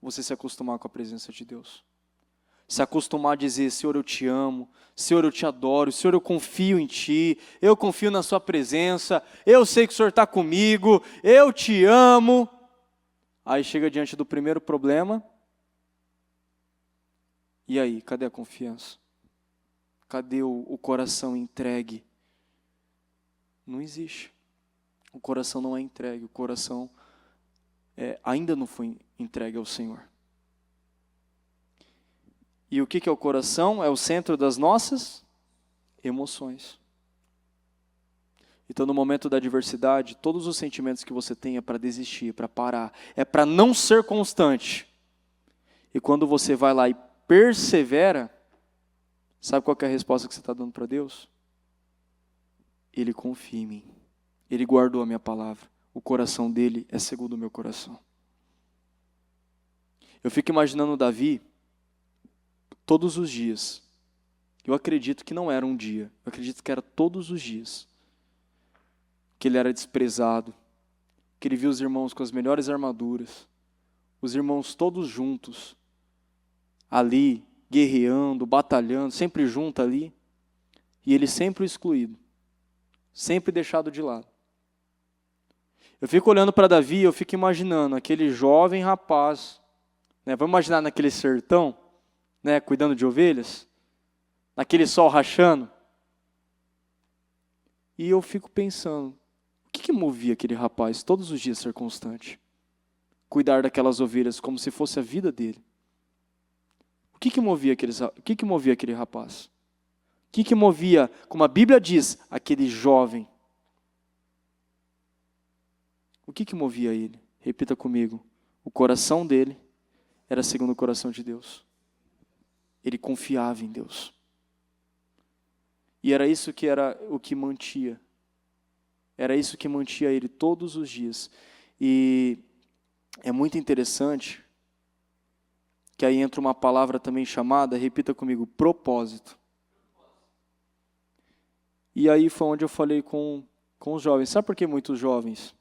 você se acostumar com a presença de Deus. Se acostumar a dizer, Senhor, eu te amo, Senhor, eu te adoro, Senhor, eu confio em Ti, eu confio na Sua presença, eu sei que o Senhor está comigo, eu te amo. Aí chega diante do primeiro problema, e aí, cadê a confiança? Cadê o coração entregue? Não existe. O coração não é entregue, o coração ainda não foi entregue ao Senhor. E o que é o coração? É o centro das nossas emoções. Então, no momento da adversidade, todos os sentimentos que você tem é para desistir, para parar, é para não ser constante. E quando você vai lá e persevera, sabe qual que é a resposta que você está dando para Deus? Ele confia em mim. Ele guardou a minha palavra. O coração dele é segundo o meu coração. Eu fico imaginando Davi todos os dias. Eu acredito que não era um dia. Eu acredito que era todos os dias. Que ele era desprezado. Que ele viu os irmãos com as melhores armaduras. Os irmãos todos juntos. Ali, guerreando, batalhando, sempre junto ali. E ele sempre excluído. Sempre deixado de lado. Eu fico olhando para Davi, eu fico imaginando aquele jovem rapaz, né? Vamos imaginar naquele sertão, né? Cuidando de ovelhas, naquele sol rachando. E eu fico pensando, o que movia aquele rapaz todos os dias ser constante? Cuidar daquelas ovelhas como se fosse a vida dele. O que movia aquele rapaz? O que movia, como a Bíblia diz, aquele jovem? O que movia ele? Repita comigo. O coração dele era segundo o coração de Deus. Ele confiava em Deus. E era isso que era o que mantia. Era isso que mantia ele todos os dias. E é muito interessante que aí entra uma palavra também chamada, repita comigo, propósito. E aí foi onde eu falei com os jovens. Sabe por que muitos jovens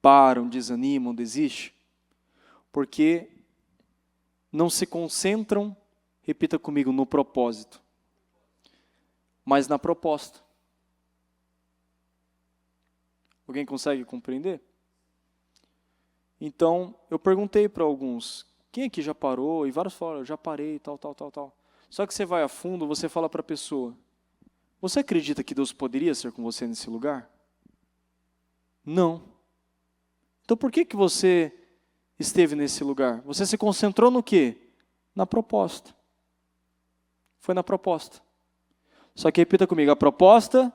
param, desanimam, desistem? Porque não se concentram, repita comigo, no propósito, mas na proposta. Alguém consegue compreender? Então, eu perguntei para alguns, quem aqui já parou? E vários falaram, eu já parei, tal. Só que você vai a fundo, você fala para a pessoa, você acredita que Deus poderia ser com você nesse lugar? Não. Então por que você esteve nesse lugar? Você se concentrou no quê? Na proposta. Foi na proposta. Só que repita comigo, a proposta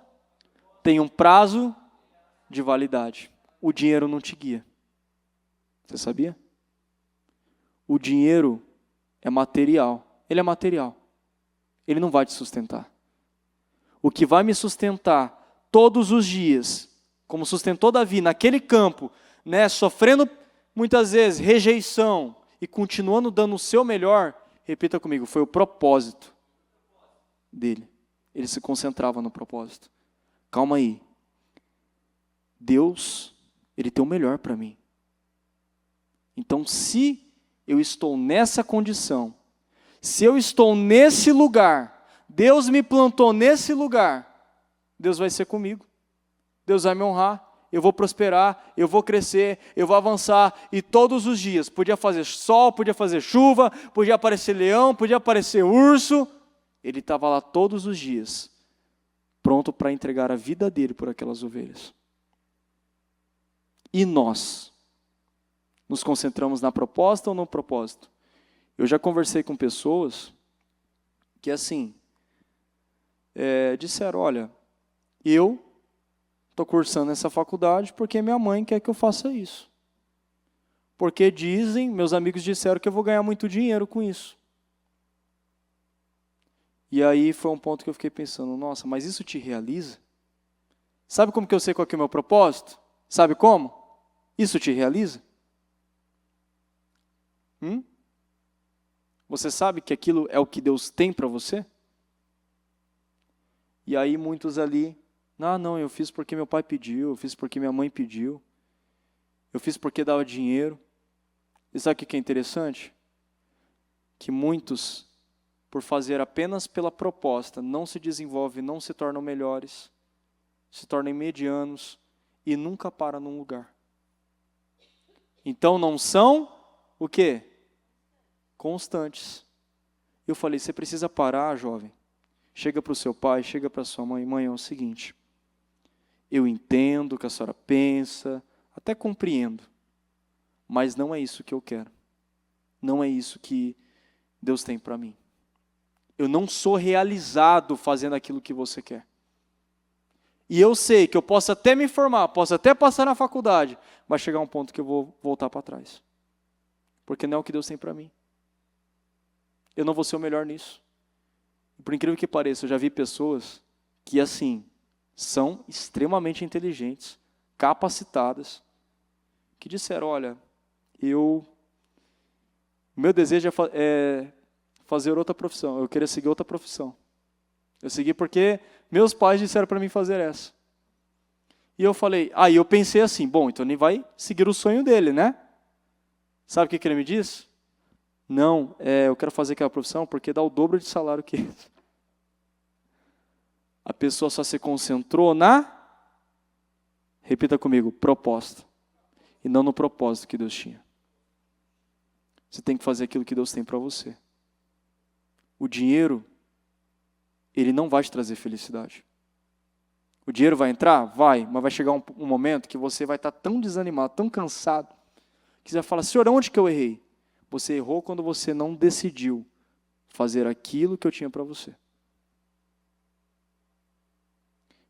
tem um prazo de validade. O dinheiro não te guia. Você sabia? O dinheiro é material. Ele é material. Ele não vai te sustentar. O que vai me sustentar todos os dias, como sustentou Davi naquele campo, né, sofrendo muitas vezes rejeição e continuando dando o seu melhor, repita comigo, foi o propósito dele. Ele se concentrava no propósito. Calma aí. Deus, Ele tem o melhor para mim. Então, se eu estou nessa condição, se eu estou nesse lugar, Deus me plantou nesse lugar, Deus vai ser comigo. Deus vai me honrar, eu vou prosperar, eu vou crescer, eu vou avançar. E todos os dias, podia fazer sol, podia fazer chuva, podia aparecer leão, podia aparecer urso. Ele estava lá todos os dias, pronto para entregar a vida dele por aquelas ovelhas. E nós? Nos concentramos na proposta ou no propósito? Eu já conversei com pessoas que assim, disseram, olha, eu estou cursando essa faculdade porque minha mãe quer que eu faça isso. Porque dizem, meus amigos disseram que eu vou ganhar muito dinheiro com isso. E aí foi um ponto que eu fiquei pensando, nossa, mas isso te realiza? Sabe como que eu sei qual que é o meu propósito? Sabe como? Isso te realiza? Você sabe que aquilo é o que Deus tem para você? E aí muitos ali Ah, não, eu fiz porque meu pai pediu, eu fiz porque minha mãe pediu, eu fiz porque dava dinheiro. E sabe o que é interessante? Que muitos, por fazer apenas pela proposta, não se desenvolvem, não se tornam melhores, se tornam medianos e nunca param num lugar. Então não são o quê? Constantes. Eu falei, você precisa parar, jovem. Chega para o seu pai, chega para a sua mãe. Mãe, é o seguinte, eu entendo o que a senhora pensa, até compreendo, mas não é isso que eu quero. Não é isso que Deus tem para mim. Eu não sou realizado fazendo aquilo que você quer. E eu sei que eu posso até me formar, posso até passar na faculdade, mas chegar um ponto que eu vou voltar para trás. Porque não é o que Deus tem para mim. Eu não vou ser o melhor nisso. E por incrível que pareça, eu já vi pessoas que, assim, são extremamente inteligentes, capacitadas, que disseram, olha, meu desejo é fazer outra profissão, eu queria seguir outra profissão. Eu segui porque meus pais disseram para mim fazer essa. E eu falei, aí eu pensei assim, bom, então ele vai seguir o sonho dele, né? Sabe o que ele me disse? Não, eu quero fazer aquela profissão porque dá o dobro de salário que isso. A pessoa só se concentrou repita comigo, proposta. E não no propósito que Deus tinha. Você tem que fazer aquilo que Deus tem para você. O dinheiro, ele não vai te trazer felicidade. O dinheiro vai entrar? Vai, mas vai chegar um momento que você vai estar tão desanimado, tão cansado, que você vai falar, Senhor, onde que eu errei? Você errou quando você não decidiu fazer aquilo que eu tinha para você.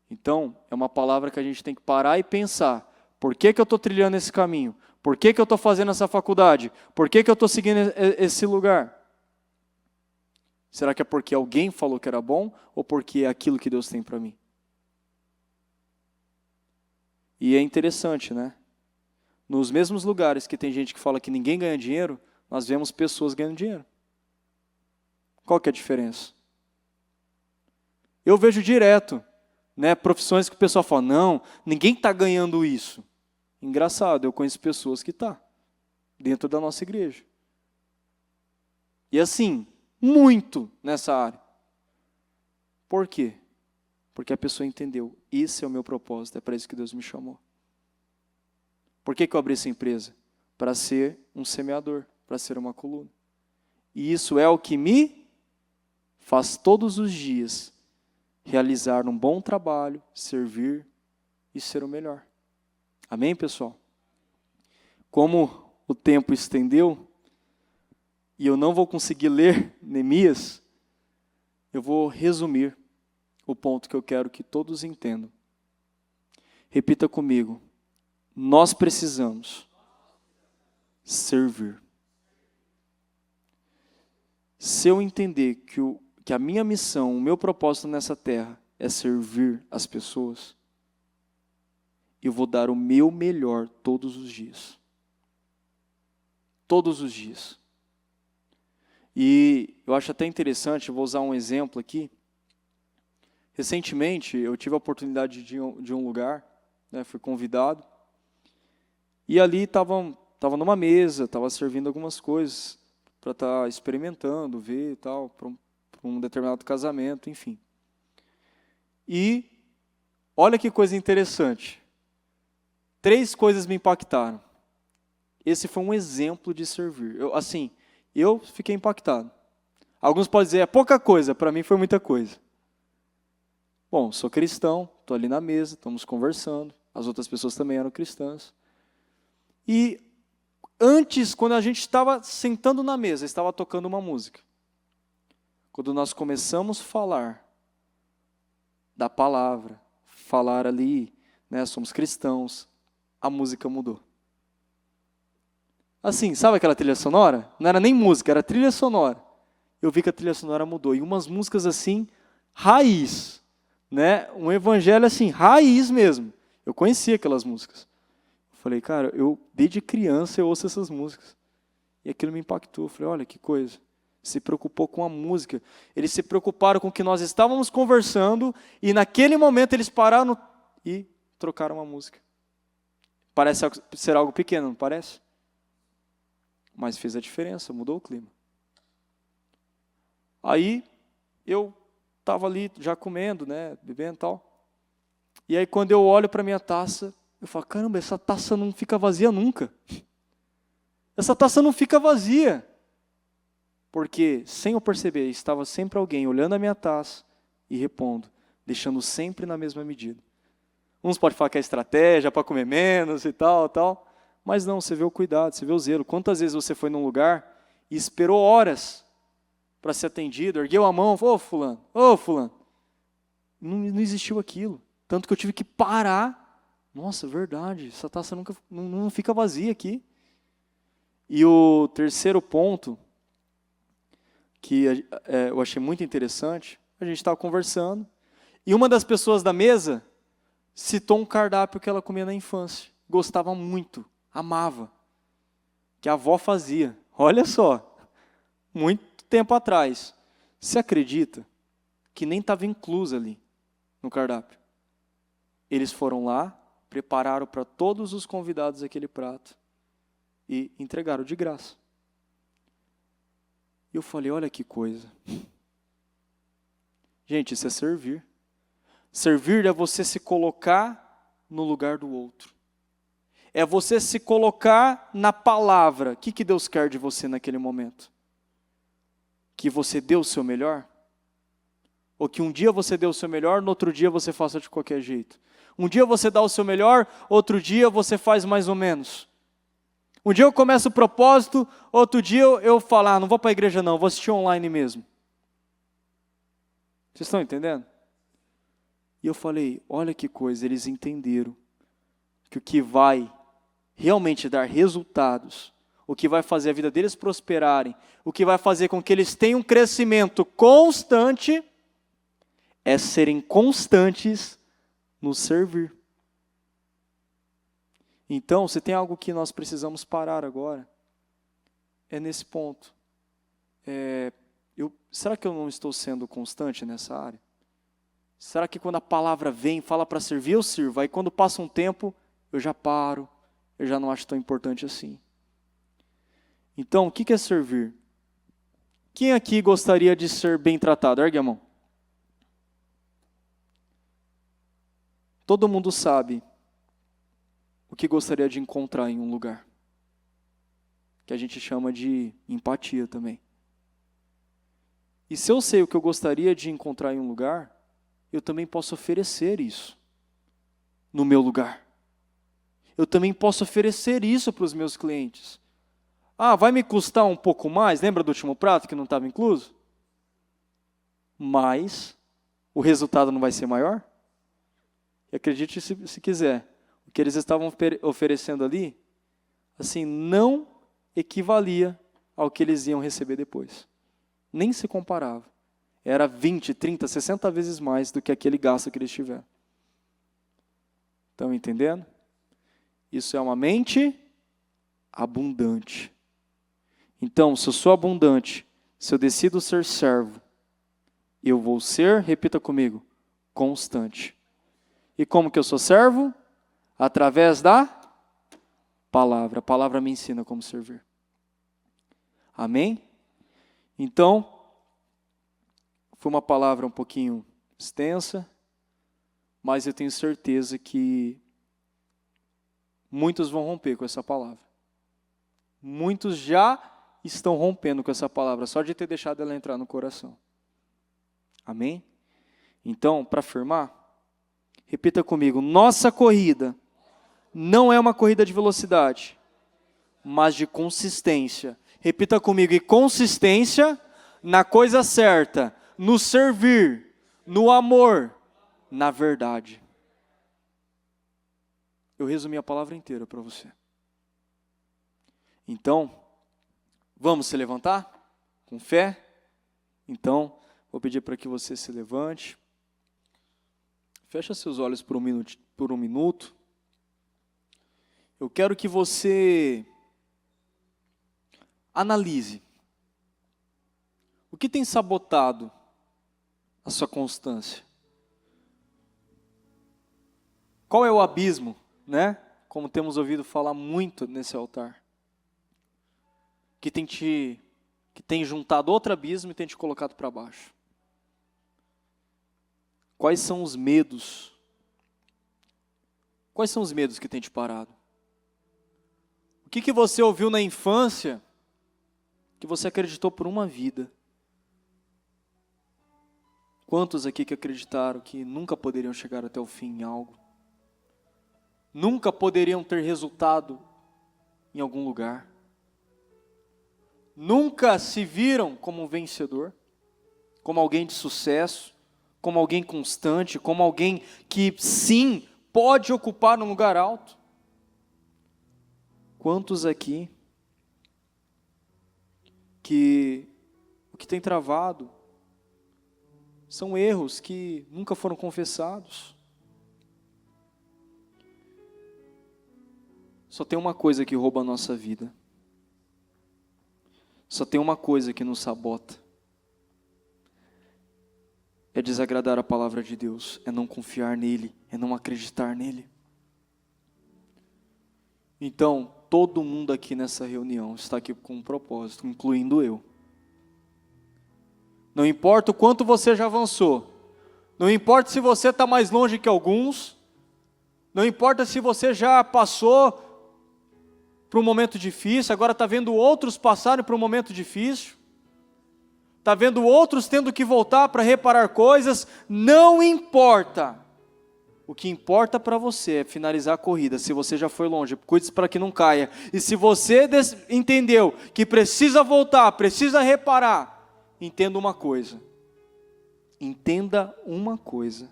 Então, é uma palavra que a gente tem que parar e pensar. Por que eu estou trilhando esse caminho? Por que eu estou fazendo essa faculdade? Por que eu estou seguindo esse lugar? Será que é porque alguém falou que era bom ou porque é aquilo que Deus tem para mim? E é interessante, né? Nos mesmos lugares que tem gente que fala que ninguém ganha dinheiro, nós vemos pessoas ganhando dinheiro. Qual que é a diferença? Eu vejo direto, né, profissões que o pessoal fala, não, ninguém está ganhando isso. Engraçado, eu conheço pessoas que estão dentro da nossa igreja. E assim, muito nessa área. Por quê? Porque a pessoa entendeu, esse é o meu propósito, é para isso que Deus me chamou. Por que eu abri essa empresa? Para ser um semeador, para ser uma coluna. E isso é o que me faz todos os dias realizar um bom trabalho, servir e ser o melhor. Amém, pessoal? Como o tempo estendeu e eu não vou conseguir ler Neemias, eu vou resumir o ponto que eu quero que todos entendam. Repita comigo. Nós precisamos servir. Se eu entender que a minha missão, o meu propósito nessa terra é servir as pessoas, eu vou dar o meu melhor todos os dias. Todos os dias. E eu acho até interessante, eu vou usar um exemplo aqui. Recentemente, eu tive a oportunidade de um lugar, né, fui convidado, e ali estava numa mesa, estava servindo algumas coisas para estar experimentando, ver e tal, para um determinado casamento, enfim. E olha que coisa interessante. 3 coisas me impactaram. Esse foi um exemplo de servir. Eu fiquei impactado. Alguns podem dizer, é pouca coisa, para mim foi muita coisa. Bom, sou cristão, estou ali na mesa, estamos conversando, as outras pessoas também eram cristãs. E antes, quando a gente estava sentando na mesa, estava tocando uma música. Quando nós começamos a falar da palavra, falar ali, né, somos cristãos, a música mudou. Assim, sabe aquela trilha sonora? Não era nem música, era trilha sonora. Eu vi que a trilha sonora mudou. E umas músicas assim, raiz, né? Um evangelho assim, raiz mesmo. Eu conhecia aquelas músicas. Eu falei, cara, desde criança eu ouço essas músicas. E aquilo me impactou. Eu falei, olha que coisa. Se preocupou com a música. Eles se preocuparam com o que nós estávamos conversando e naquele momento eles pararam e trocaram a música. Parece ser algo pequeno, não parece? Mas fez a diferença, mudou o clima. Aí eu estava ali já comendo, né, bebendo e tal. E aí quando eu olho para a minha taça, eu falo, caramba, essa taça não fica vazia nunca. Essa taça não fica vazia. Porque, sem eu perceber, estava sempre alguém olhando a minha taça e repondo, deixando sempre na mesma medida. Uns podem falar que é estratégia para comer menos e tal, mas não, você vê o cuidado, você vê o zelo. Quantas vezes você foi num lugar e esperou horas para ser atendido, ergueu a mão, falou, ô fulano. Não existiu aquilo. Tanto que eu tive que parar. Nossa, verdade, essa taça não fica vazia aqui. E o terceiro ponto, que eu achei muito interessante, a gente estava conversando, e uma das pessoas da mesa citou um cardápio que ela comia na infância, gostava muito, amava, que a avó fazia. Olha só, muito tempo atrás. Você acredita que nem estava incluso ali no cardápio? Eles foram lá, prepararam para todos os convidados aquele prato e entregaram de graça. E eu falei, olha que coisa. Gente, isso é servir. Servir é você se colocar no lugar do outro. É você se colocar na palavra. O que Deus quer de você naquele momento? Que você dê o seu melhor? Ou que um dia você dê o seu melhor, no outro dia você faça de qualquer jeito? Um dia você dá o seu melhor, outro dia você faz mais ou menos. Um dia eu começo o propósito, outro dia eu falo, não vou para a igreja não, vou assistir online mesmo. Vocês estão entendendo? E eu falei, olha que coisa, eles entenderam que o que vai realmente dar resultados, o que vai fazer a vida deles prosperarem, o que vai fazer com que eles tenham um crescimento constante, é serem constantes no servir. Então, se tem algo que nós precisamos parar agora, é nesse ponto. Será que eu não estou sendo constante nessa área? Será que quando a palavra vem, fala para servir, eu sirvo? Aí quando passa um tempo, eu já paro, eu já não acho tão importante assim. Então, o que é servir? Quem aqui gostaria de ser bem tratado? Ergue a mão. Todo mundo sabe o que gostaria de encontrar em um lugar, que a gente chama de empatia também. E se eu sei o que eu gostaria de encontrar em um lugar, eu também posso oferecer isso no meu lugar. Eu também posso oferecer isso para os meus clientes. Vai me custar um pouco mais? Lembra do último prato que não estava incluso? Mas o resultado não vai ser maior? E acredite se quiser. O que eles estavam oferecendo ali, assim, não equivalia ao que eles iam receber depois. Nem se comparava. Era 20, 30, 60 vezes mais do que aquele gasto que eles tiveram. Estão entendendo? Isso é uma mente abundante. Então, se eu sou abundante, se eu decido ser servo, eu vou ser, repita comigo, constante. E como que eu sou servo? Através da palavra. A palavra me ensina como servir. Amém? Então, foi uma palavra um pouquinho extensa, mas eu tenho certeza que muitos vão romper com essa palavra. Muitos já estão rompendo com essa palavra, só de ter deixado ela entrar no coração. Amém? Então, para afirmar, repita comigo, nossa corrida não é uma corrida de velocidade, mas de consistência. Repita comigo, e consistência na coisa certa, no servir, no amor, na verdade. Eu resumi a palavra inteira para você. Então, vamos se levantar com fé? Então, vou pedir para que você se levante. Fecha seus olhos por um minuto. Eu quero que você analise O que tem sabotado a sua constância? Qual é o abismo, né? Como temos ouvido falar muito nesse altar. Que tem juntado outro abismo e tem te colocado para baixo. Quais são os medos? Quais são os medos que tem te parado? O que você ouviu na infância que você acreditou por uma vida? Quantos aqui que acreditaram que nunca poderiam chegar até o fim em algo? Nunca poderiam ter resultado em algum lugar? Nunca se viram como um vencedor? Como alguém de sucesso? Como alguém constante? Como alguém que sim, pode ocupar um lugar alto? Quantos aqui que o que tem travado são erros que nunca foram confessados? Só tem uma coisa que rouba a nossa vida. Só tem uma coisa que nos sabota. É desagradar a palavra de Deus, é não confiar nele, é não acreditar nele. Então, todo mundo aqui nessa reunião está aqui com um propósito, incluindo eu. Não importa o quanto você já avançou, não importa se você está mais longe que alguns, não importa se você já passou por um momento difícil, agora está vendo outros passarem por um momento difícil, está vendo outros tendo que voltar para reparar coisas, não importa. O que importa para você é finalizar a corrida. Se você já foi longe, cuide-se para que não caia. E se você entendeu que precisa voltar, precisa reparar, entenda uma coisa. Entenda uma coisa.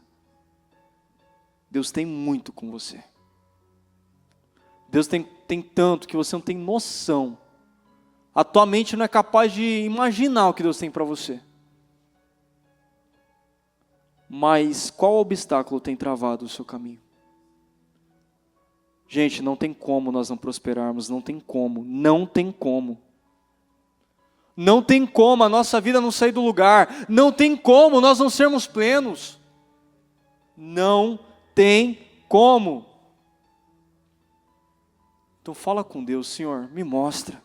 Deus tem muito com você. Deus tem tanto que você não tem noção. A tua mente não é capaz de imaginar o que Deus tem para você. Mas qual obstáculo tem travado o seu caminho? Gente, não tem como nós não prosperarmos, não tem como, não tem como. Não tem como a nossa vida não sair do lugar, não tem como nós não sermos plenos. Não tem como. Então fala com Deus, Senhor, me mostra.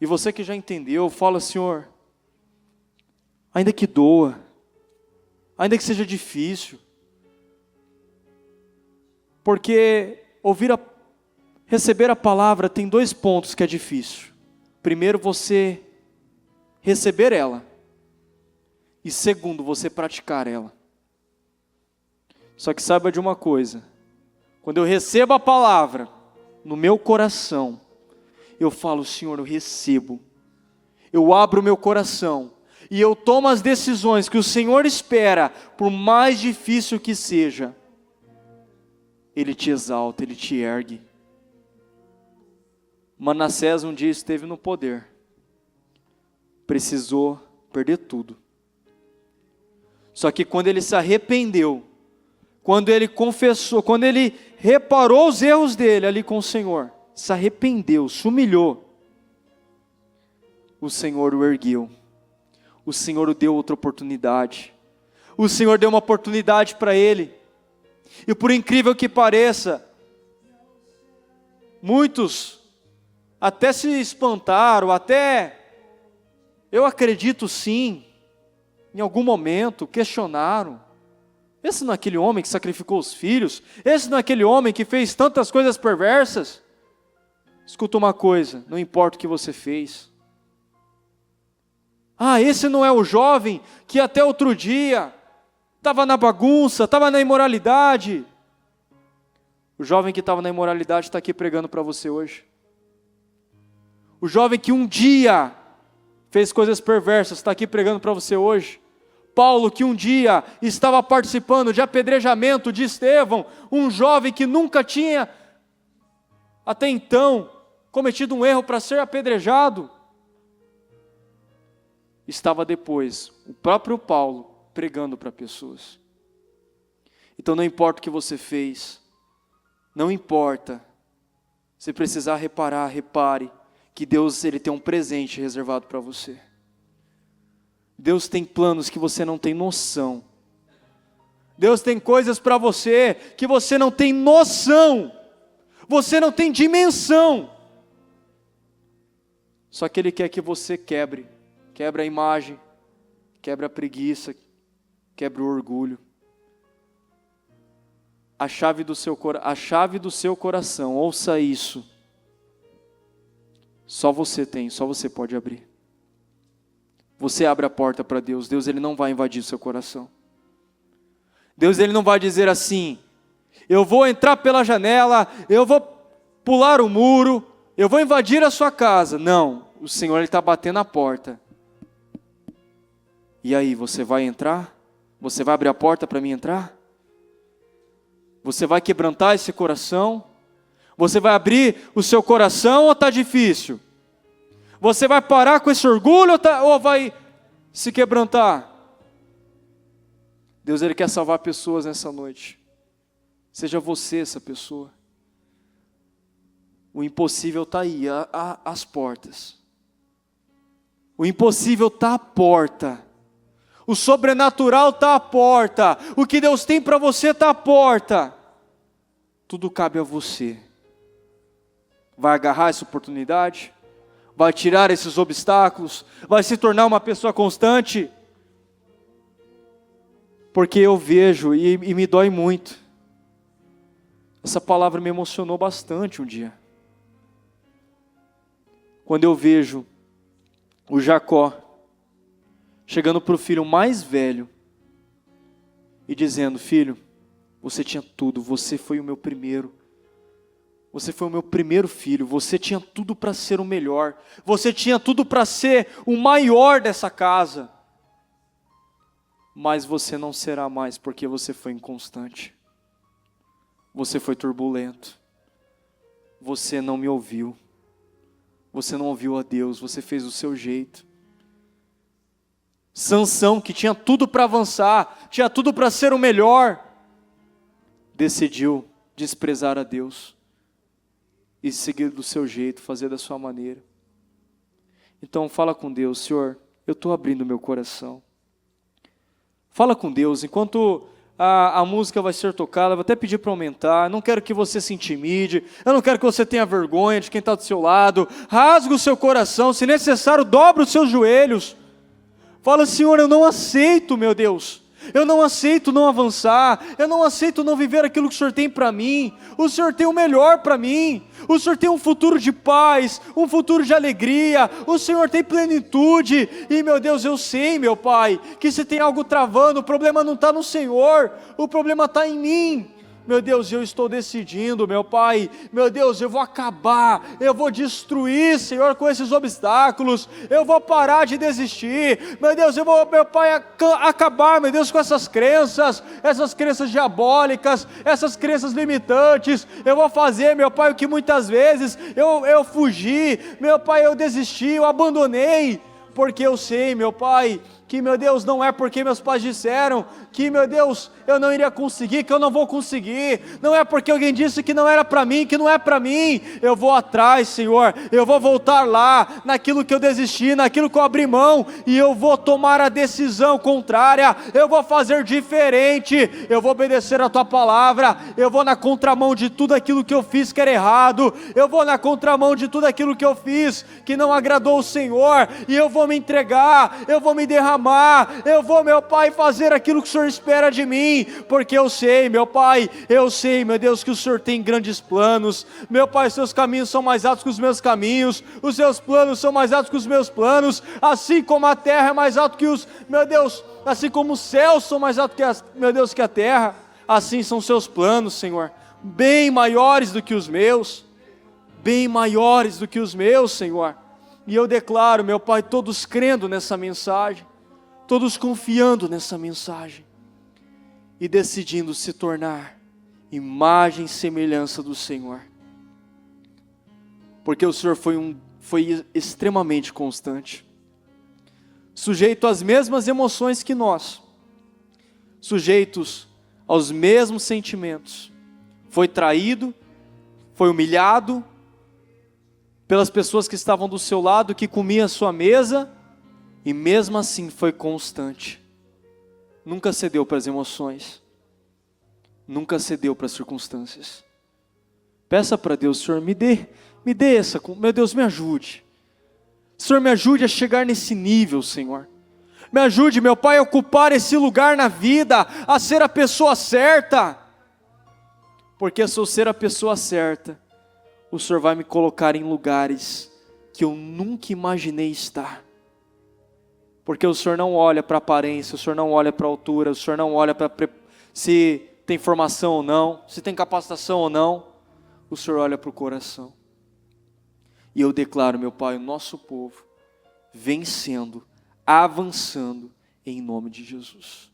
E você que já entendeu, fala, Senhor, ainda que doa, ainda que seja difícil, porque receber a palavra tem 2 pontos que é difícil. Primeiro, você receber ela, e segundo, você praticar ela. Só que saiba de uma coisa, quando eu recebo a palavra no meu coração, eu falo, Senhor, eu recebo, eu abro o meu coração, e eu tomo as decisões que o Senhor espera, por mais difícil que seja. Ele te exalta, Ele te ergue. Manassés um dia esteve no poder, precisou perder tudo. Só que quando ele se arrependeu, quando ele confessou, quando ele reparou os erros dele ali com o Senhor, se arrependeu, se humilhou, o Senhor o ergueu. O Senhor o deu outra oportunidade. O Senhor deu uma oportunidade para ele. E por incrível que pareça, muitos até se espantaram, eu acredito sim, em algum momento questionaram. Esse não é aquele homem que sacrificou os filhos? Esse não é aquele homem que fez tantas coisas perversas? Escuta uma coisa, não importa o que você fez. Esse não é o jovem que até outro dia estava na bagunça, estava na imoralidade. O jovem que estava na imoralidade está aqui pregando para você hoje. O jovem que um dia fez coisas perversas está aqui pregando para você hoje. Paulo, que um dia estava participando de apedrejamento de Estevão, um jovem que nunca tinha até então cometido um erro para ser apedrejado, estava depois, o próprio Paulo, pregando para pessoas. Então não importa o que você fez, não importa, se precisar reparar, repare, que Deus ele tem um presente reservado para você. Deus tem planos que você não tem noção. Deus tem coisas para você que você não tem noção. Você não tem dimensão. Só que Ele quer que você quebre a imagem, quebre a preguiça, quebre o orgulho. A chave do seu coração, ouça isso. Só você tem, só você pode abrir. Você abre a porta para Deus. Deus, Ele não vai invadir o seu coração. Deus, Ele não vai dizer assim: eu vou entrar pela janela, eu vou pular o muro, eu vou invadir a sua casa. Não, o Senhor está batendo a porta. E aí, você vai entrar? Você vai abrir a porta para mim entrar? Você vai quebrantar esse coração? Você vai abrir o seu coração ou está difícil? Você vai parar com esse orgulho ou vai se quebrantar? Deus, Ele quer salvar pessoas nessa noite. Seja você essa pessoa. O impossível está aí, às portas. O impossível está à porta. O sobrenatural está à porta. O que Deus tem para você está à porta. Tudo cabe a você. Vai agarrar essa oportunidade? Vai tirar esses obstáculos? Vai se tornar uma pessoa constante? Porque eu vejo e me dói muito. Essa palavra me emocionou bastante um dia. Quando eu vejo o Jacó chegando para o filho mais velho e dizendo: filho, você tinha tudo, você foi o meu primeiro. Você foi o meu primeiro filho, você tinha tudo para ser o melhor. Você tinha tudo para ser o maior dessa casa. Mas você não será mais porque você foi inconstante. Você foi turbulento. Você não me ouviu. Você não ouviu a Deus, você fez o seu jeito. Sansão, que tinha tudo para avançar, tinha tudo para ser o melhor, decidiu desprezar a Deus e seguir do seu jeito, fazer da sua maneira. Então fala com Deus: Senhor, eu estou abrindo meu coração. Fala com Deus, enquanto a música vai ser tocada, eu vou até pedir para aumentar. Eu não quero que você se intimide, eu não quero que você tenha vergonha de quem está do seu lado. Rasga o seu coração, se necessário, dobra os seus joelhos. Fala: Senhor, eu não aceito, meu Deus. Eu não aceito não avançar, eu não aceito não viver aquilo que o Senhor tem para mim. O Senhor tem o melhor para mim. O Senhor tem um futuro de paz, um futuro de alegria. O Senhor tem plenitude. E meu Deus, eu sei, meu Pai, que se tem algo travando, o problema não está no Senhor, o problema está em mim. Meu Deus, eu estou decidindo, meu Pai, meu Deus, eu vou acabar, eu vou destruir, Senhor, com esses obstáculos, eu vou parar de desistir, meu Deus, eu vou, meu Pai, acabar, meu Deus, com essas crenças diabólicas, essas crenças limitantes. Eu vou fazer, meu Pai, o que muitas vezes eu fugi, meu Pai, eu desisti, eu abandonei, porque eu sei, meu Pai, que, meu Deus, não é porque meus pais disseram que, meu Deus, eu não iria conseguir, que eu não vou conseguir. Não é porque alguém disse que não era para mim, que não é para mim. Eu vou atrás, Senhor, eu vou voltar lá, naquilo que eu desisti, naquilo que eu abri mão, e eu vou tomar a decisão contrária, eu vou fazer diferente, eu vou obedecer a Tua palavra, eu vou na contramão de tudo aquilo que eu fiz que era errado, eu vou na contramão de tudo aquilo que eu fiz que não agradou o Senhor, e eu vou me entregar, eu vou me derramar, eu vou, meu Pai, fazer aquilo que o Senhor espera de mim, porque eu sei, meu Pai, eu sei, meu Deus, que o Senhor tem grandes planos. Meu Pai, os seus caminhos são mais altos que os meus caminhos, os seus planos são mais altos que os meus planos, assim como a terra é mais alta que os, meu Deus, assim como os céus são mais altos que meu Deus, que a terra, assim são os seus planos, Senhor, bem maiores do que os meus, Senhor. E eu declaro, meu Pai, todos crendo nessa mensagem, todos confiando nessa mensagem e decidindo se tornar imagem e semelhança do Senhor, porque o Senhor foi extremamente constante, sujeito às mesmas emoções que nós, sujeitos aos mesmos sentimentos, foi traído, foi humilhado pelas pessoas que estavam do seu lado, que comiam a sua mesa, e mesmo assim foi constante. Nunca cedeu para as emoções, nunca cedeu para as circunstâncias. Peça para Deus: Senhor, me dê essa, meu Deus, me ajude. Senhor, me ajude a chegar nesse nível, Senhor. Me ajude, meu Pai, a ocupar esse lugar na vida, a ser a pessoa certa. Porque se eu ser a pessoa certa, o Senhor vai me colocar em lugares que eu nunca imaginei estar. Porque o Senhor não olha para a aparência, o Senhor não olha para a altura, o Senhor não olha para se tem formação ou não, se tem capacitação ou não. O Senhor olha para o coração. E eu declaro, meu Pai, o nosso povo vencendo, avançando em nome de Jesus.